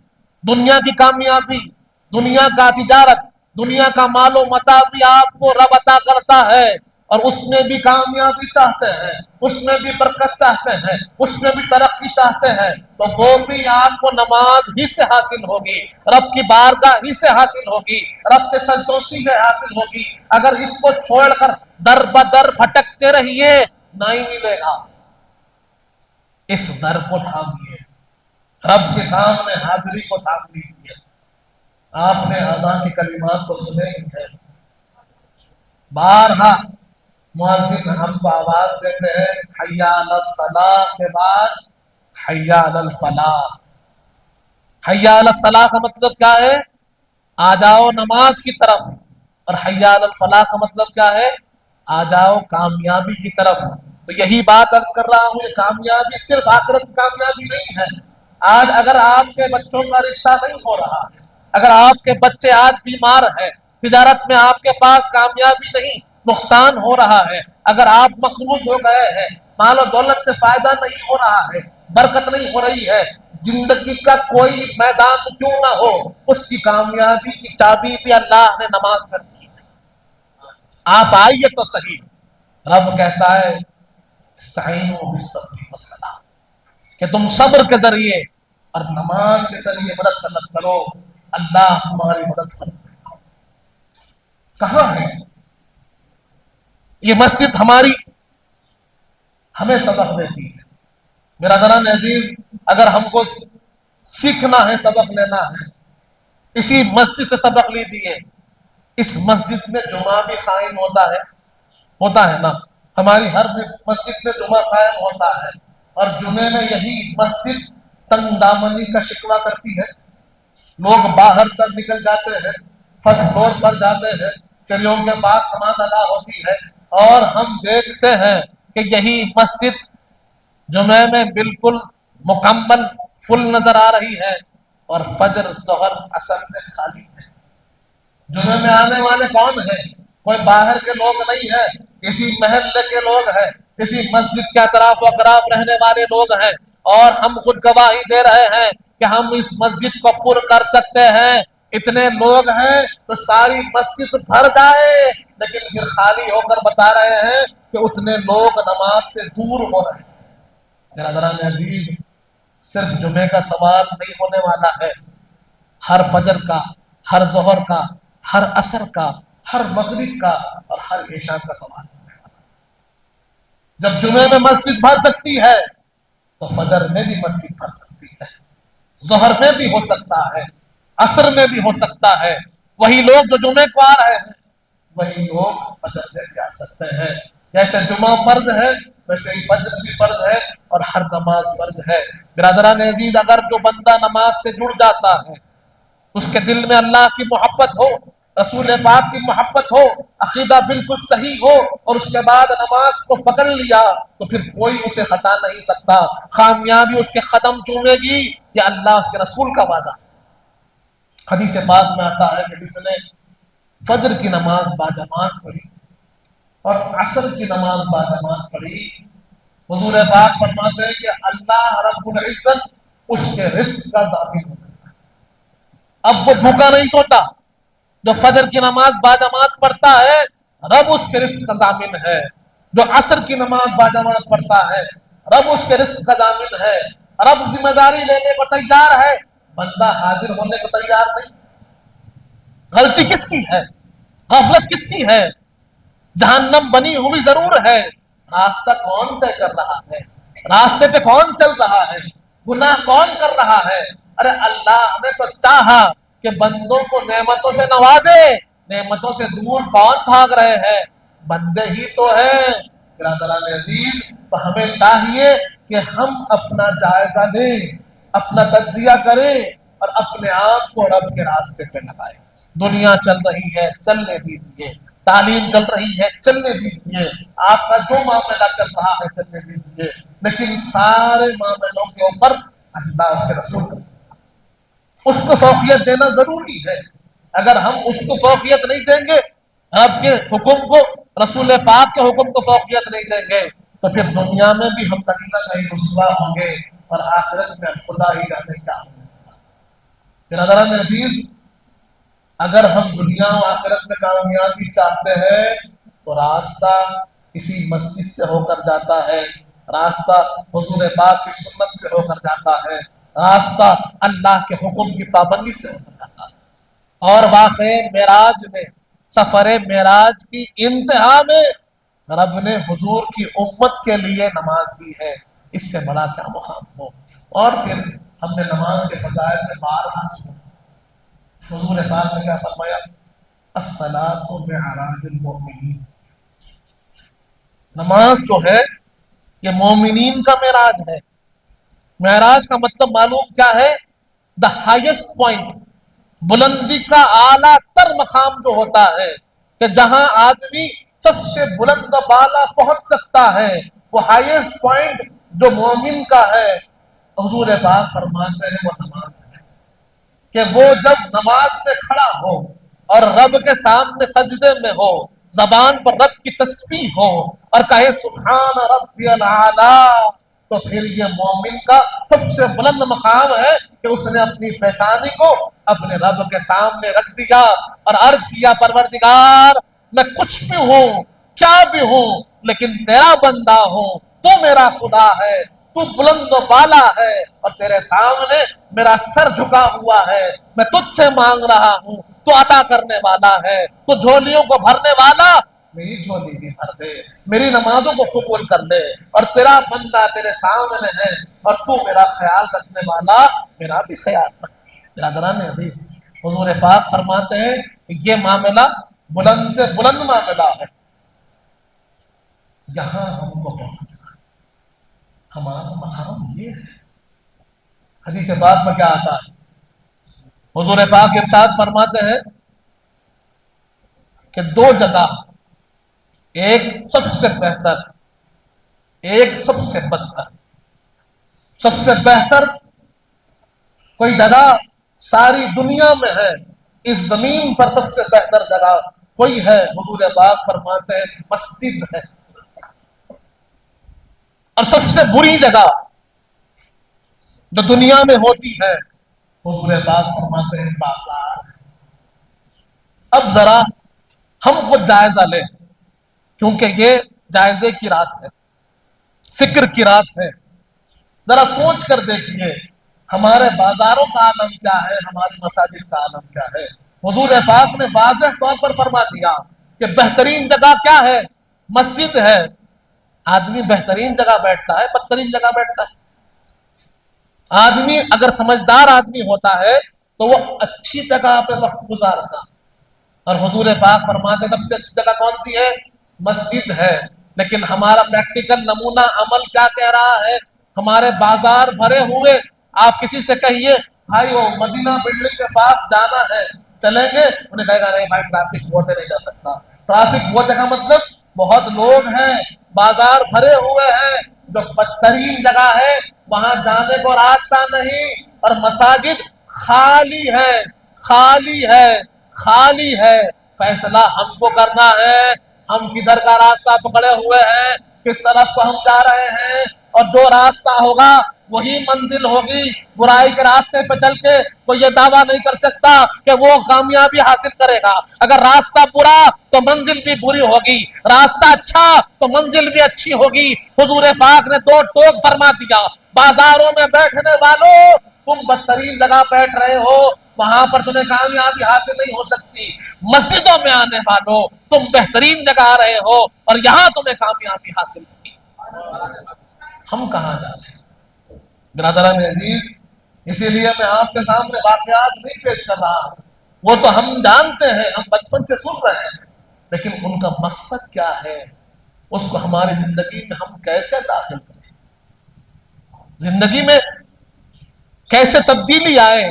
B: دنیا کی کامیابی، دنیا کا تجارت، دنیا کا مال و متاع بھی آپ کو رب عطا کرتا ہے، اور اس میں بھی کامیابی چاہتے ہیں، اس میں بھی برکت چاہتے ہیں، اس میں بھی ترقی چاہتے ہیں، تو وہ بھی آپ کو نماز ہی سے حاصل ہوگی، رب کی بارگاہ ہی سے حاصل ہوگی، رب کے سجدوں سے حاصل ہوگی۔ اگر اس کو چھوڑ کر در بدر بھٹکتے رہیے، نہیں ملے گا۔ اس در کو تھامیے، رب کے سامنے حاضری کو تھام لیجیے۔ آپ نے اذان کے کلمات کو سنے ہی ہیں، بارہا مؤذن ہم کو آواز دیتے ہیں حی علی الصلاۃ کے بعد حی علی الفلاح۔ حی علی الصلاۃ کا مطلب کیا ہے؟ آ جاؤ نماز کی طرف، اور حی علی الفلاح کا مطلب کیا ہے؟ آ جاؤ کامیابی کی طرف۔ تو یہی بات عرض کر رہا ہوں، یہ کامیابی صرف آخرت کی کامیابی نہیں ہے۔ آج اگر آپ کے بچوں کا رشتہ نہیں ہو رہا ہے، اگر آپ کے بچے آج بیمار ہیں، تجارت میں آپ کے پاس کامیابی نہیں، نقصان ہو رہا ہے، اگر آپ مقروض ہو گئے ہیں، مال و دولت سے فائدہ نہیں ہو رہا ہے، برکت نہیں ہو رہی ہے، زندگی کا کوئی میدان کیوں نہ ہو، اس کی کامیابی کی چابی بھی اللہ نے نماز کر دی ہے۔ آپ آئیے تو صحیح. رب کہتا ہے استعینوا بالصبر والصلاۃ کہ تم صبر کے ذریعے اور نماز کے ذریعے مدد طلب کرو, اللہ تمہاری مدد فرمائے. کہاں ہے یہ مسجد؟ ہمیں سبق دیتی ہے. برادران عزیز, اگر ہم کو سیکھنا ہے, سبق لینا ہے, اسی مسجد سے سبق لیجیے. اس مسجد میں جمعہ بھی قائم ہوتا ہے نا. ہماری ہر مسجد میں جمعہ قائم ہوتا ہے, اور جمعے میں یہی مسجد تنگ دامنی کا شکوہ کرتی ہے. لوگ باہر تک نکل جاتے ہیں, فرسٹ فلور پر جاتے ہیں, چلیوں کے پاس نماز ادا ہوتی ہے, اور ہم دیکھتے ہیں کہ یہی مسجد جمعے میں بالکل مکمل فل نظر آ رہی ہے, اور فجر ظہر عصر میں خالی ہے. جمعے میں آنے والے کون ہیں؟ کوئی باہر کے لوگ نہیں ہیں, کسی محلے کے لوگ ہیں, کسی مسجد کے اطراف و اقراف رہنے والے لوگ ہیں. اور ہم خود گواہی دے رہے ہیں کہ ہم اس مسجد کو پر کر سکتے ہیں. اتنے لوگ ہیں تو ساری مسجد بھر جائے, لیکن پھر خالی ہو کر بتا رہے ہیں کہ اتنے لوگ نماز سے دور ہو رہے ہیں. برادران عزیز, صرف جمعے کا سوال نہیں ہونے والا ہے, ہر فجر کا, ہر ظہر کا, ہر عصر کا, ہر مغرب کا اور ہر عشاء کا سوال ہونے والا ہے. جب جمعے میں مسجد بھر سکتی ہے تو فجر میں بھی مسجد بھر سکتی ہے, ظہر میں بھی ہو سکتا ہے, عصر میں بھی ہو سکتا ہے. وہی لوگ جو جمعے کو آ رہے ہیں وہی لوگ فجر میں بھی آ سکتے ہیں. جیسے جمعہ فرض ہے ویسے ہی فجر بھی فرض ہے, اور ہر نماز فرض ہے. برادران عزیز, اگر جو بندہ نماز سے جڑ جاتا ہے, اس کے دل میں اللہ کی محبت ہو, رسول پاک کی محبت ہو, عقیدہ بالکل صحیح ہو, اور اس کے بعد نماز کو پکڑ لیا, تو پھر کوئی اسے ہٹا نہیں سکتا. کامیابی اس کے قدم چومے گی, یہ اللہ اس کے رسول کا وعدہ. حدیث پاک میں آتا ہے کہ جس نے فجر کی نماز باجماعت پڑھی اور عصر کی نماز باجماعت پڑھی, حضور پاک فرماتے ہیں کہ اللہ رب العزت اس کے رزق کا ضامن ہوتا ہے. اب وہ بھوکا نہیں سوتا. جو فجر کی نماز باجماعت پڑھتا ہے رب اس کے رزق کا ضامن ہے. جو عصر کی نماز باجماعت پڑھتا ہے رب اس کے رزق کا ضامن ہے. رب ذمہ داری لینے کو تیار ہے, بندہ حاضر ہونے کو تیار نہیں. غلطی کس کی ہے؟ غفلت کس کی ہے؟ جہنم بنی ہوئی ضرور ہے, راستہ کون طے کر رہا ہے؟ راستے پہ کون چل رہا ہے؟ گناہ کون کر رہا ہے؟ ارے اللہ نے تو چاہا کہ بندوں کو نعمتوں سے نوازے, نعمتوں سے دور کون بھاگ رہے ہیں؟ بندے ہی تو ہیں. برادران عزیز, تو ہمیں چاہیے کہ ہم اپنا جائزہ لیں, اپنا تجزیہ کریں, اور اپنے آپ کو رب کے راستے پہ لگائیں. دنیا چل رہی ہے, چلنے دیجیے. تعلیم چل رہی ہے, چلنے دیجیے. آپ کا جو معاملہ چل رہا ہے چلنے دیجیے, لیکن سارے معاملوں کے اوپر اللہ اس کے رسول کا اس کو فوقیت دینا ضروری ہے. اگر ہم اس کو فوقیت نہیں دیں گے, رب کے حکم کو, رسول پاک کے حکم کو فوقیت نہیں دیں گے, تو پھر دنیا میں بھی ہم کہیں نہ کہیں رسوا ہوں گے, اور آخرت میں خدا ہی جانے کیا ہوگا. برادران عزیز, اگر ہم دنیا و آخرت میں کامیابی چاہتے ہیں تو راستہ کسی مسجد سے ہو کر جاتا ہے, راستہ حضور پاک کی سنت سے ہو کر جاتا ہے, راستہ اللہ کے حکم کی پابندی سے ہو کر جاتا ہے. اور واقعی معراج میں, سفر معراج کی انتہا میں رب نے حضور کی امت کے لیے نماز دی ہے. اس سے بڑا کیا مقام ہو. اور پھر ہم نے نماز کے فضائل میں بارہا سنا, حضور پاک نے کیا فرمایا, الصلاۃ معراج المؤمنین. نماز جو ہے یہ مومنین کا معراج ہے. معراج کا مطلب معلوم کیا ہے؟ دا ہائیسٹ پوائنٹ, بلندی کا اعلیٰ تر مقام جو ہوتا ہے, کہ جہاں آدمی سب سے بلند بالا پہنچ سکتا ہے, وہ ہائیسٹ پوائنٹ جو مومن کا ہے. حضور پاک فرماتے ہیں وہ نماز ہے, کہ وہ جب نماز میں کھڑا ہو اور رب کے سامنے سجدے میں ہو, زبان پر رب کی تسبیح ہو اور کہے سبحان ربی الاعلی, تو پھر یہ مومن کا سب سے بلند مقام ہے کہ اس نے اپنی پیشانی کو اپنے رب کے سامنے رکھ دیا اور عرض کیا, پروردگار میں کچھ بھی ہوں کیا بھی ہوں لیکن تیرا بندہ ہوں، تو میرا خدا ہے، تو بلند و بالا ہے اور تیرے سامنے میرا سر جھکا ہوا ہے، میں تجھ سے مانگ رہا ہوں، تو عطا کرنے والا ہے، تو جھولیوں کو بھرنے والا، میری جھولی بھی بھر دے، میری نمازوں کو قبول کر لے، اور تیرا بندہ تیرے سامنے ہے اور تو میرا خیال رکھنے والا میرا بھی خیال رکھ۔ برادران عزیز، حضور پاک فرماتے ہیں کہ یہ معاملہ بلند سے بلند معاملہ ہے، یہاں ہم کو پہنچنا، ہمارا مقام یہ ہے۔ حدیث پاک میں کیا آتا ہے؟ حضور پاک ارشاد فرماتے ہیں کہ دو جگہ، ایک سب سے بہتر، ایک سب سے بدتر۔ سب سے بہتر کوئی جگہ ساری دنیا میں ہے، اس زمین پر سب سے بہتر جگہ کوئی ہے، حضور پاک فرماتے ہیں مسجد ہے۔ اور سب سے بری جگہ جو دنیا میں ہوتی ہے، حضور پاک فرماتے ہیں بازار ہے۔ اب ذرا ہم خود جائزہ لیں، کیونکہ یہ جائزے کی رات ہے، فکر کی رات ہے۔ ذرا سوچ کر دیکھیے ہمارے بازاروں کا عالم کیا ہے، ہماری مساجد کا عالم کیا ہے۔ حضور پاک نے واضح طور پر فرما دیا کہ بہترین جگہ کیا ہے؟ مسجد ہے۔ آدمی بہترین جگہ بیٹھتا ہے، بدترین جگہ بیٹھتا ہے۔ آدمی اگر سمجھدار آدمی ہوتا ہے تو وہ اچھی جگہ پہ وقت گزارتا، اور حضور پاک فرماتے سب سے اچھی جگہ کون سی ہے؟ مسجد ہے۔ لیکن ہمارا پریکٹیکل نمونہ عمل کیا کہہ رہا ہے؟ ہمارے بازار بھرے ہوئے، آپ کسی سے کہیے بھائی وہ مدینہ بلڈنگ کے پاس جانا ہے، چلیں گے؟ انہیں کہے گا نہیں بھائی ٹریفک بہت ہے، نہیں جا سکتا۔ ٹریفک بہت ہے مطلب بہت لوگ ہیں، بازار بھرے ہوئے ہیں، جو بدترین جگہ ہے وہاں جانے کو راستہ نہیں، اور مساجد خالی ہے، خالی ہے، خالی ہے۔ فیصلہ ہم کو کرنا ہے، ہم کدھر کا راستہ پکڑے ہوئے ہیں، کس طرف کو ہم جا رہے ہیں، اور جو راستہ ہوگا وہی منزل ہوگی۔ برائی کے راستے پہ چل کے کوئی یہ دعویٰ نہیں کر سکتا کہ وہ کامیابی حاصل کرے گا۔ اگر راستہ برا تو منزل بھی بری ہوگی، راستہ اچھا تو منزل بھی اچھی ہوگی۔ حضور پاک نے دو ٹوک فرما دیا، بازاروں میں بیٹھنے والوں تم بدترین جگہ بیٹھ رہے ہو، وہاں پر تمہیں کامیابی حاصل نہیں ہو سکتی۔ مسجدوں میں آنے والوں تم بہترین جگہ آ رہے ہو اور یہاں تمہیں کامیابی حاصل ہوگی۔ ہم کہاں جا رہے ہیں برادران عزیز؟ اسی لیے میں آپ کے سامنے واقعات نہیں پیش کر رہا ہوں، وہ تو ہم جانتے ہیں، ہم بچپن سے سن رہے ہیں، لیکن ان کا مقصد کیا ہے، اس کو ہماری زندگی میں ہم کیسے داخل کریں، زندگی میں کیسے تبدیلی آئے،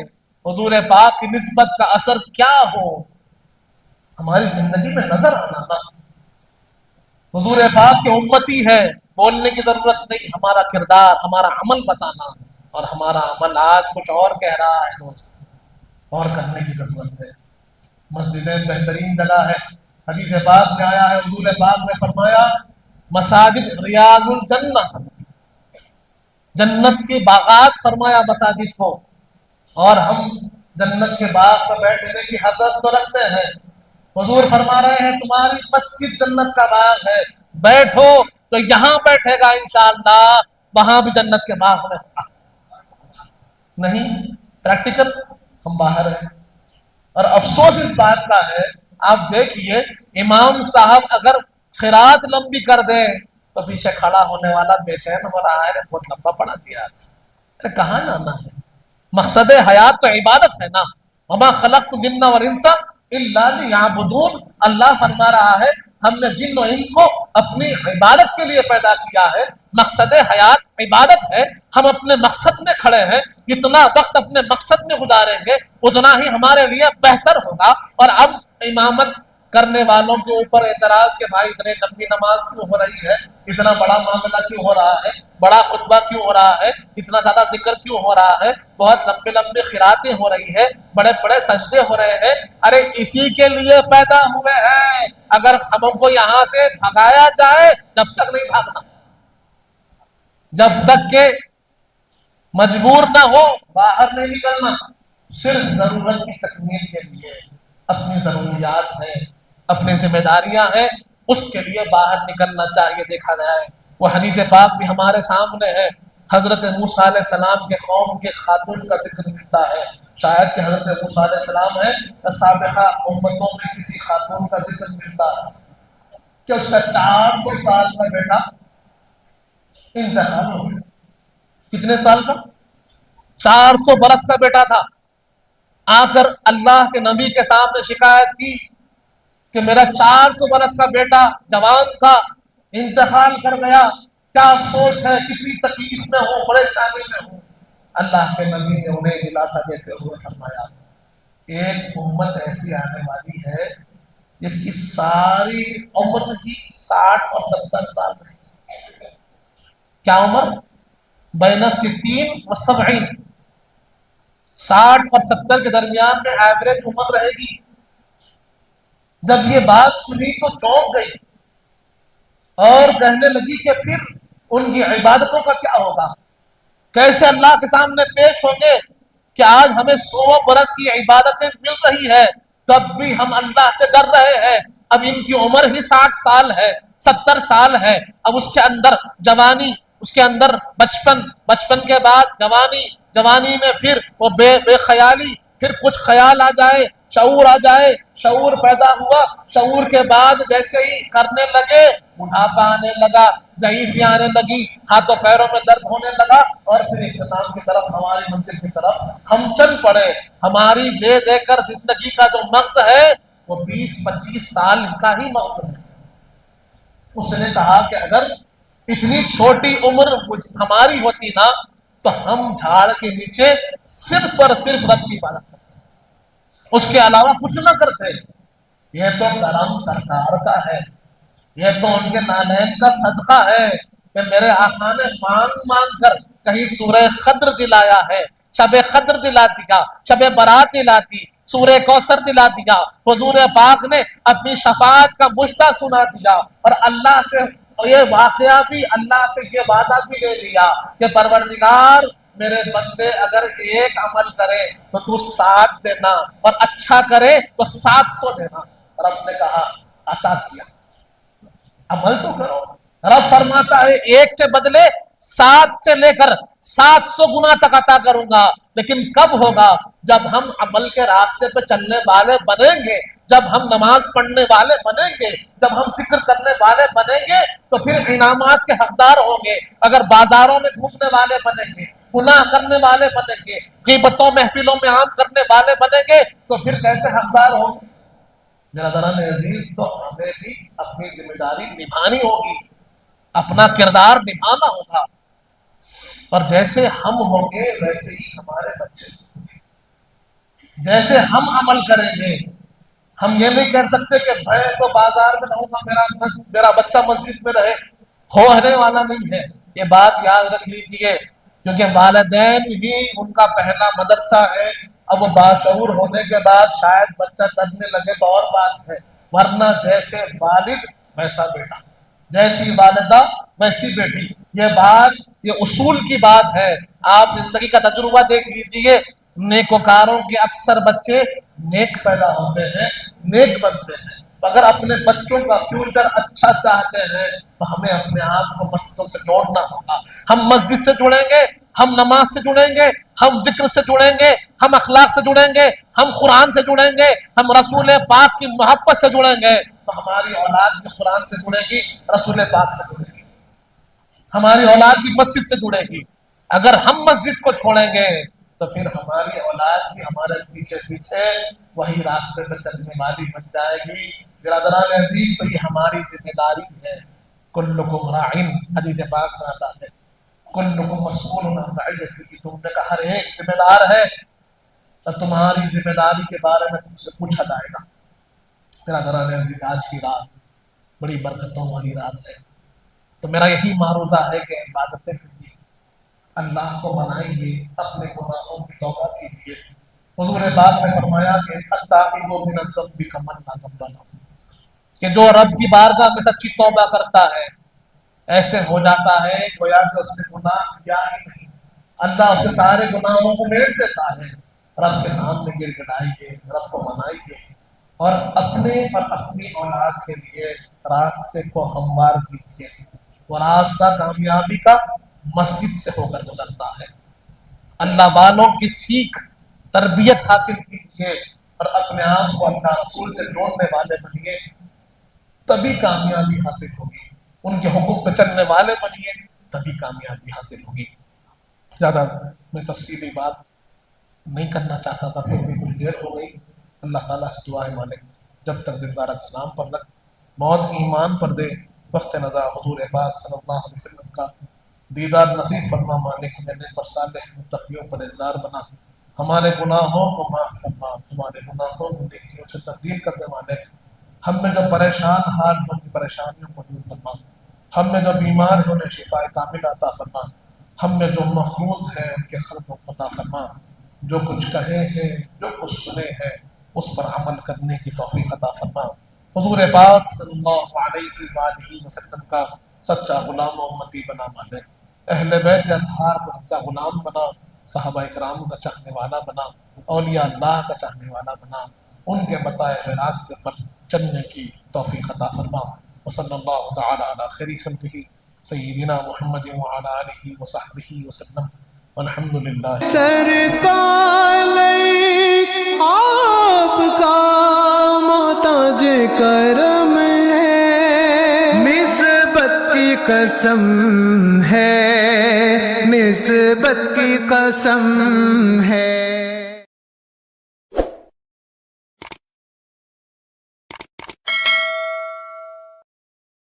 B: حضور پاک کی نسبت کا اثر کیا ہو ہماری زندگی میں نظر آنا نا۔ حضور پاک کے امتی ہے، بولنے کی ضرورت نہیں، ہمارا کردار، ہمارا عمل بتانا، اور ہمارا عمل آج کچھ اور کہہ رہا ہے، دوست اور کرنے کی ضرورت ہے۔ مسجدیں بہترین جگہ ہے، حدیث پاک میں آیا ہے، حضور پاک نے فرمایا مساجد ریاض الجنہ، جنت کے باغات فرمایا مساجد کو، اور ہم جنت کے باغ پر بیٹھنے کی حسرت تو رکھتے ہیں۔ حضور فرما رہے ہیں تمہاری مسجد جنت کا باغ ہے، بیٹھو تو یہاں بیٹھے گا انشاءاللہ، وہاں بھی جنت کے باغ میں ہوگا۔ نہیں، پریکٹیکل ہم باہر ہیں، اور افسوس اس بات کا ہے، آپ دیکھیے امام صاحب اگر خیرات لمبی کر دیں تو پیچھے کھڑا ہونے والا بے چین ہو رہا ہے، بہت لمبا پڑھا دیا، ارے کہاں جانا ہے؟ مقصد حیات تو عبادت ہے نا، وما خلقت الجن والانس الا لیعبدون۔ اللہ فرما رہا ہے ہم نے جن و انس کو اپنی عبادت کے لیے پیدا کیا ہے، مقصد حیات عبادت ہے، ہم اپنے مقصد میں کھڑے ہیں، جتنا وقت اپنے مقصد میں گزاریں گے اتنا ہی ہمارے لیے بہتر ہوگا۔ اور اب امامت کرنے والوں کے اوپر اعتراض کہ بھائی اتنے لمبی نماز کیوں ہو رہی ہے، اتنا بڑا معاملہ کیوں ہو رہا ہے، بڑا خطبہ کیوں ہو رہا ہے، اتنا زیادہ ذکر کیوں ہو رہا ہے، بہت لمبے لمبے قراتیں ہو رہی ہے، بڑے بڑے سجدے ہو رہے ہیں۔ ارے اسی کے لیے پیدا ہوئے ہیں، اگر ہم کو یہاں سے بھگایا جائے جب تک نہیں بھاگنا، جب تک کہ مجبور نہ ہو باہر نہیں نکلنا، صرف ضرورت کی تکمیل کے لیے، اپنی ضروریات ہیں، اپنی ذمہ داریاں ہیں، اس کے لیے باہر نکلنا چاہیے۔ دیکھا گیا ہے، وہ حدیث پاک بھی ہمارے سامنے ہے، حضرت موسیٰ علیہ السلام کے قوم کے خاتون کا ذکر ملتا ہے، شاید کہ حضرت موسیٰ علیہ السلام ہے یا سابقہ امتوں میں کسی خاتون کا ذکر ملتا ہے کہ اس کا 400 سال کا بیٹا انتقال ہو گیا۔ کتنے سال کا؟ 400 برس کا بیٹا تھا۔ آ کر اللہ کے نبی کے سامنے شکایت کی کہ میرا 400 برس کا بیٹا جوان تھا، انتقال کر گیا، کیا افسوس ہے، کتنی تکلیف میں ہوں، پریشانی میں ہوں۔ اللہ کے نبی نے انہیں دلاسا دیتے ہوئے فرمایا ایک امت ایسی آنے والی ہے جس کی ساری عمر ہی 60 اور 70 سال رہے گی۔ کیا عمر؟ بین 60 و 70، 60 اور 70 کے درمیان میں ایوریج عمر رہے گی۔ جب یہ بات سنی تو چونک گئی اور کہنے لگی کہ پھر ان کی عبادتوں کا کیا ہوگا، کیسے اللہ کے سامنے پیش ہوں گے کہ آج ہمیں 100 برس کی عبادتیں مل رہی ہے، تب بھی ہم اللہ سے ڈر رہے ہیں۔ اب ان کی عمر ہی 60 سال ہے، 70 سال ہے، اب اس کے اندر جوانی، اس کے اندر بچپن، بچپن کے بعد جوانی، جوانی میں پھر وہ بے خیالی، پھر کچھ خیال آ جائے، شعور آ جائے، شعور پیدا ہوا، شعور کے بعد جیسے ہی کرنے لگے بڑھاپا آنے لگا، ضعیفی آنے لگی، ہاتھوں پیروں میں درد ہونے لگا، اور پھر اختتام کی طرف، ہماری منزل کی طرف ہم چل پڑے۔ ہماری لے دے کر زندگی کا جو مغز ہے وہ 20-25 سال کا ہی مغز ہے۔ اس نے کہا کہ اگر اتنی چھوٹی عمر ہماری ہوتی نا تو ہم جھاڑ کے نیچے صرف اور صرف رب کی عبادت کرتے، اس کے علاوہ کچھ نہ کرتے۔ یہ تو کرم سرکار کا ہے، یہ تو ان کے نالین کا صدقہ ہے کہ میرے آقا نے مانگ مانگ کر کہیں سورہ قدر دلایا ہے، شب قدر دلا دیا، شب برات دلا دی، سورہ کوثر دلا دیا، حضور پاک نے اپنی شفاعت کا مژدہ سنا دیا، اور اللہ سے یہ واقعہ بھی، اللہ سے یہ وعدہ بھی لے لیا کہ پروردگار میرے بندے اگر ایک عمل کرے تو تو 7 دینا، اور اچھا کرے تو 700 دینا۔ رب نے کہا عطا کیا، عمل تو کرو۔ رب فرماتا ہے ایک کے بدلے 7 سے لے کر 700 گنا تک عطا کروں گا، لیکن کب ہوگا؟ جب ہم عمل کے راستے پہ چلنے والے بنیں گے، جب ہم نماز پڑھنے والے بنیں گے، جب ہم ذکر کرنے والے بنیں گے تو پھر انعامات کے حقدار ہوں گے۔ اگر بازاروں میں گھومنے والے بنیں گے، گناہ کرنے والے بنیں گے، غیبتوں محفلوں میں عام کرنے والے بنیں گے تو پھر کیسے حقدار ہوں گے؟ برادران عزیز، تو ہمیں بھی اپنی ذمہ داری نبھانی ہوگی، اپنا کردار نبھانا ہوگا، اور جیسے ہم ہوں گے ویسے ہی ہمارے بچے ہوں گے۔ جیسے ہم عمل کریں گے، ہم یہ نہیں کہہ سکتے کہ میں تو بازار میں رہوں گا، میرا بچہ مسجد میں رہے، ہونے والا نہیں ہے۔ یہ بات یاد رکھ لیجیے، کیونکہ والدین ہی ان کا پہلا مدرسہ ہے۔ اب وہ باشعور ہونے کے بعد شاید بچہ کرنے لگے تو اور بات ہے، ورنہ جیسے والد ویسا بیٹا، جیسی والدہ ویسی بیٹی، یہ بات، یہ اصول کی بات ہے۔ آپ زندگی کا تجربہ دیکھ لیجئے، نیکوکاروں کے اکثر بچے نیک پیدا ہوتے ہیں، نیک بنتے ہیں۔ اگر اپنے بچوں کا فیوچر اچھا چاہتے ہیں تو ہمیں اپنے آپ کو مسجدوں سے جوڑنا ہوگا۔ ہم مسجد سے جڑیں گے، ہم نماز سے جڑیں گے، ہم ذکر سے جڑیں گے، ہم اخلاق سے جڑیں گے، ہم قرآن سے جڑیں گے، ہم رسول پاک کی محبت سے جڑیں گے، تو ہماری اولاد بھی قرآن سے جڑے گی، رسول پاک سے جڑے گی، ہماری اولاد بھی مسجد سے جڑے گی۔ اگر ہم مسجد کو چھوڑیں گے تو پھر ہماری اولاد بھی ہمارے پیچھے پیچھے وہی راستے پہ چلنے والی بن جائے گی۔ برادران عزیز، تو یہ ہماری ذمہ داری ہے۔ کلکم راعٍ، حدیث پاک میں آتا ہے، کلکم مسئول عن رعیتہ، تم نے کہا ہر ایک ذمہ دار ہے، تو تمہاری ذمہ داری کے بارے میں تم سے پوچھا جائے گا۔ برادران عزیز، آج کی رات بڑی برکتوں والی رات ہے، تو میرا یہی معروضہ ہے کہ عبادتیں کیجیے، اللہ کو منائیے، اپنے گناہوں کی توبہ کیجیے۔ حضور پاک نے فرمایا کہ التائب من الذنب کمن لا ذنب لہ، کہ جو رب کی بارگاہ میں سچی توبہ کرتا ہے ایسے ہو جاتا ہے گویا کہ اس نے گناہ کیا ہی نہیں۔ اللہ اس کے سارے گناہوں کو میٹ دیتا ہے۔ رب کے سامنے گر گڑائیے، رب کو منائیے، اور اپنے اور اپنی اولاد کے لیے راستے کو ہموار کیجیے. وہ راستہ کامیابی کا مسجد سے ہو کر گزرتا ہے. اللہ والوں کی سیکھ تربیت حاصل کیجیے اور اپنے آپ کو اللہ رسول سے جوڑنے والے بنیے, تبھی کامیابی حاصل ہوگی. ان کے حقوق پہ چلنے والے بنیے, تبھی کامیابی حاصل ہوگی. زیادہ میں تفصیلی بات نہیں کرنا چاہتا تھا, پھر بھی کچھ دیر ہو گئی. اللہ تعالیٰ سے دعا ہے مالک جب تک زندہ رکھ, اسلام پر رکھ, موت ایمان پر دے, وقت نزا حضور پاک صلی اللہ علیہ وسلم کا دیدار نصیب فرما مالک. میرے پر صالح متقیوں پر اظہار بنا, ہمارے گناہوں کو معاف فرما, ہمارے گناہوں کو نیکیوں سے تبدیل کر دے مالک. ہم میں جو پریشان حال ہیں ان کی پریشانیوں کو دور فرما, ہم میں جو بیمار ہیں انہیں شفا کامل عطا فرما, ہم میں جو مخروض ہیں ان کے قرض کو عطا فرما, جو کچھ کہے ہیں جو کچھ سنے ہیں اس پر عمل کرنے کی توفیق عطا فرما. حضور پاک صلی اللہ علیہ وآلہ وسلم کا سچا غلام و امتی بنا مالک. اہل بیت اطہار کا سچا غلام بنا, صحابہ کرام کا چاہنے والا بنا, اولیاء اللہ کا چاہنے والا بنا, ان کے بتائے ہوئے راستے پر چلنے کی توفیق عطا فرما. وصلی اللہ تعالی علی خیر خلقہ سیدنا محمد وعلی آلہ وصحبہ وسلم والحمد للہ.
C: سرکار آپ کا محتاج کرم ہے, نسبت کی قسم ہے, نسبت کی قسم ہے.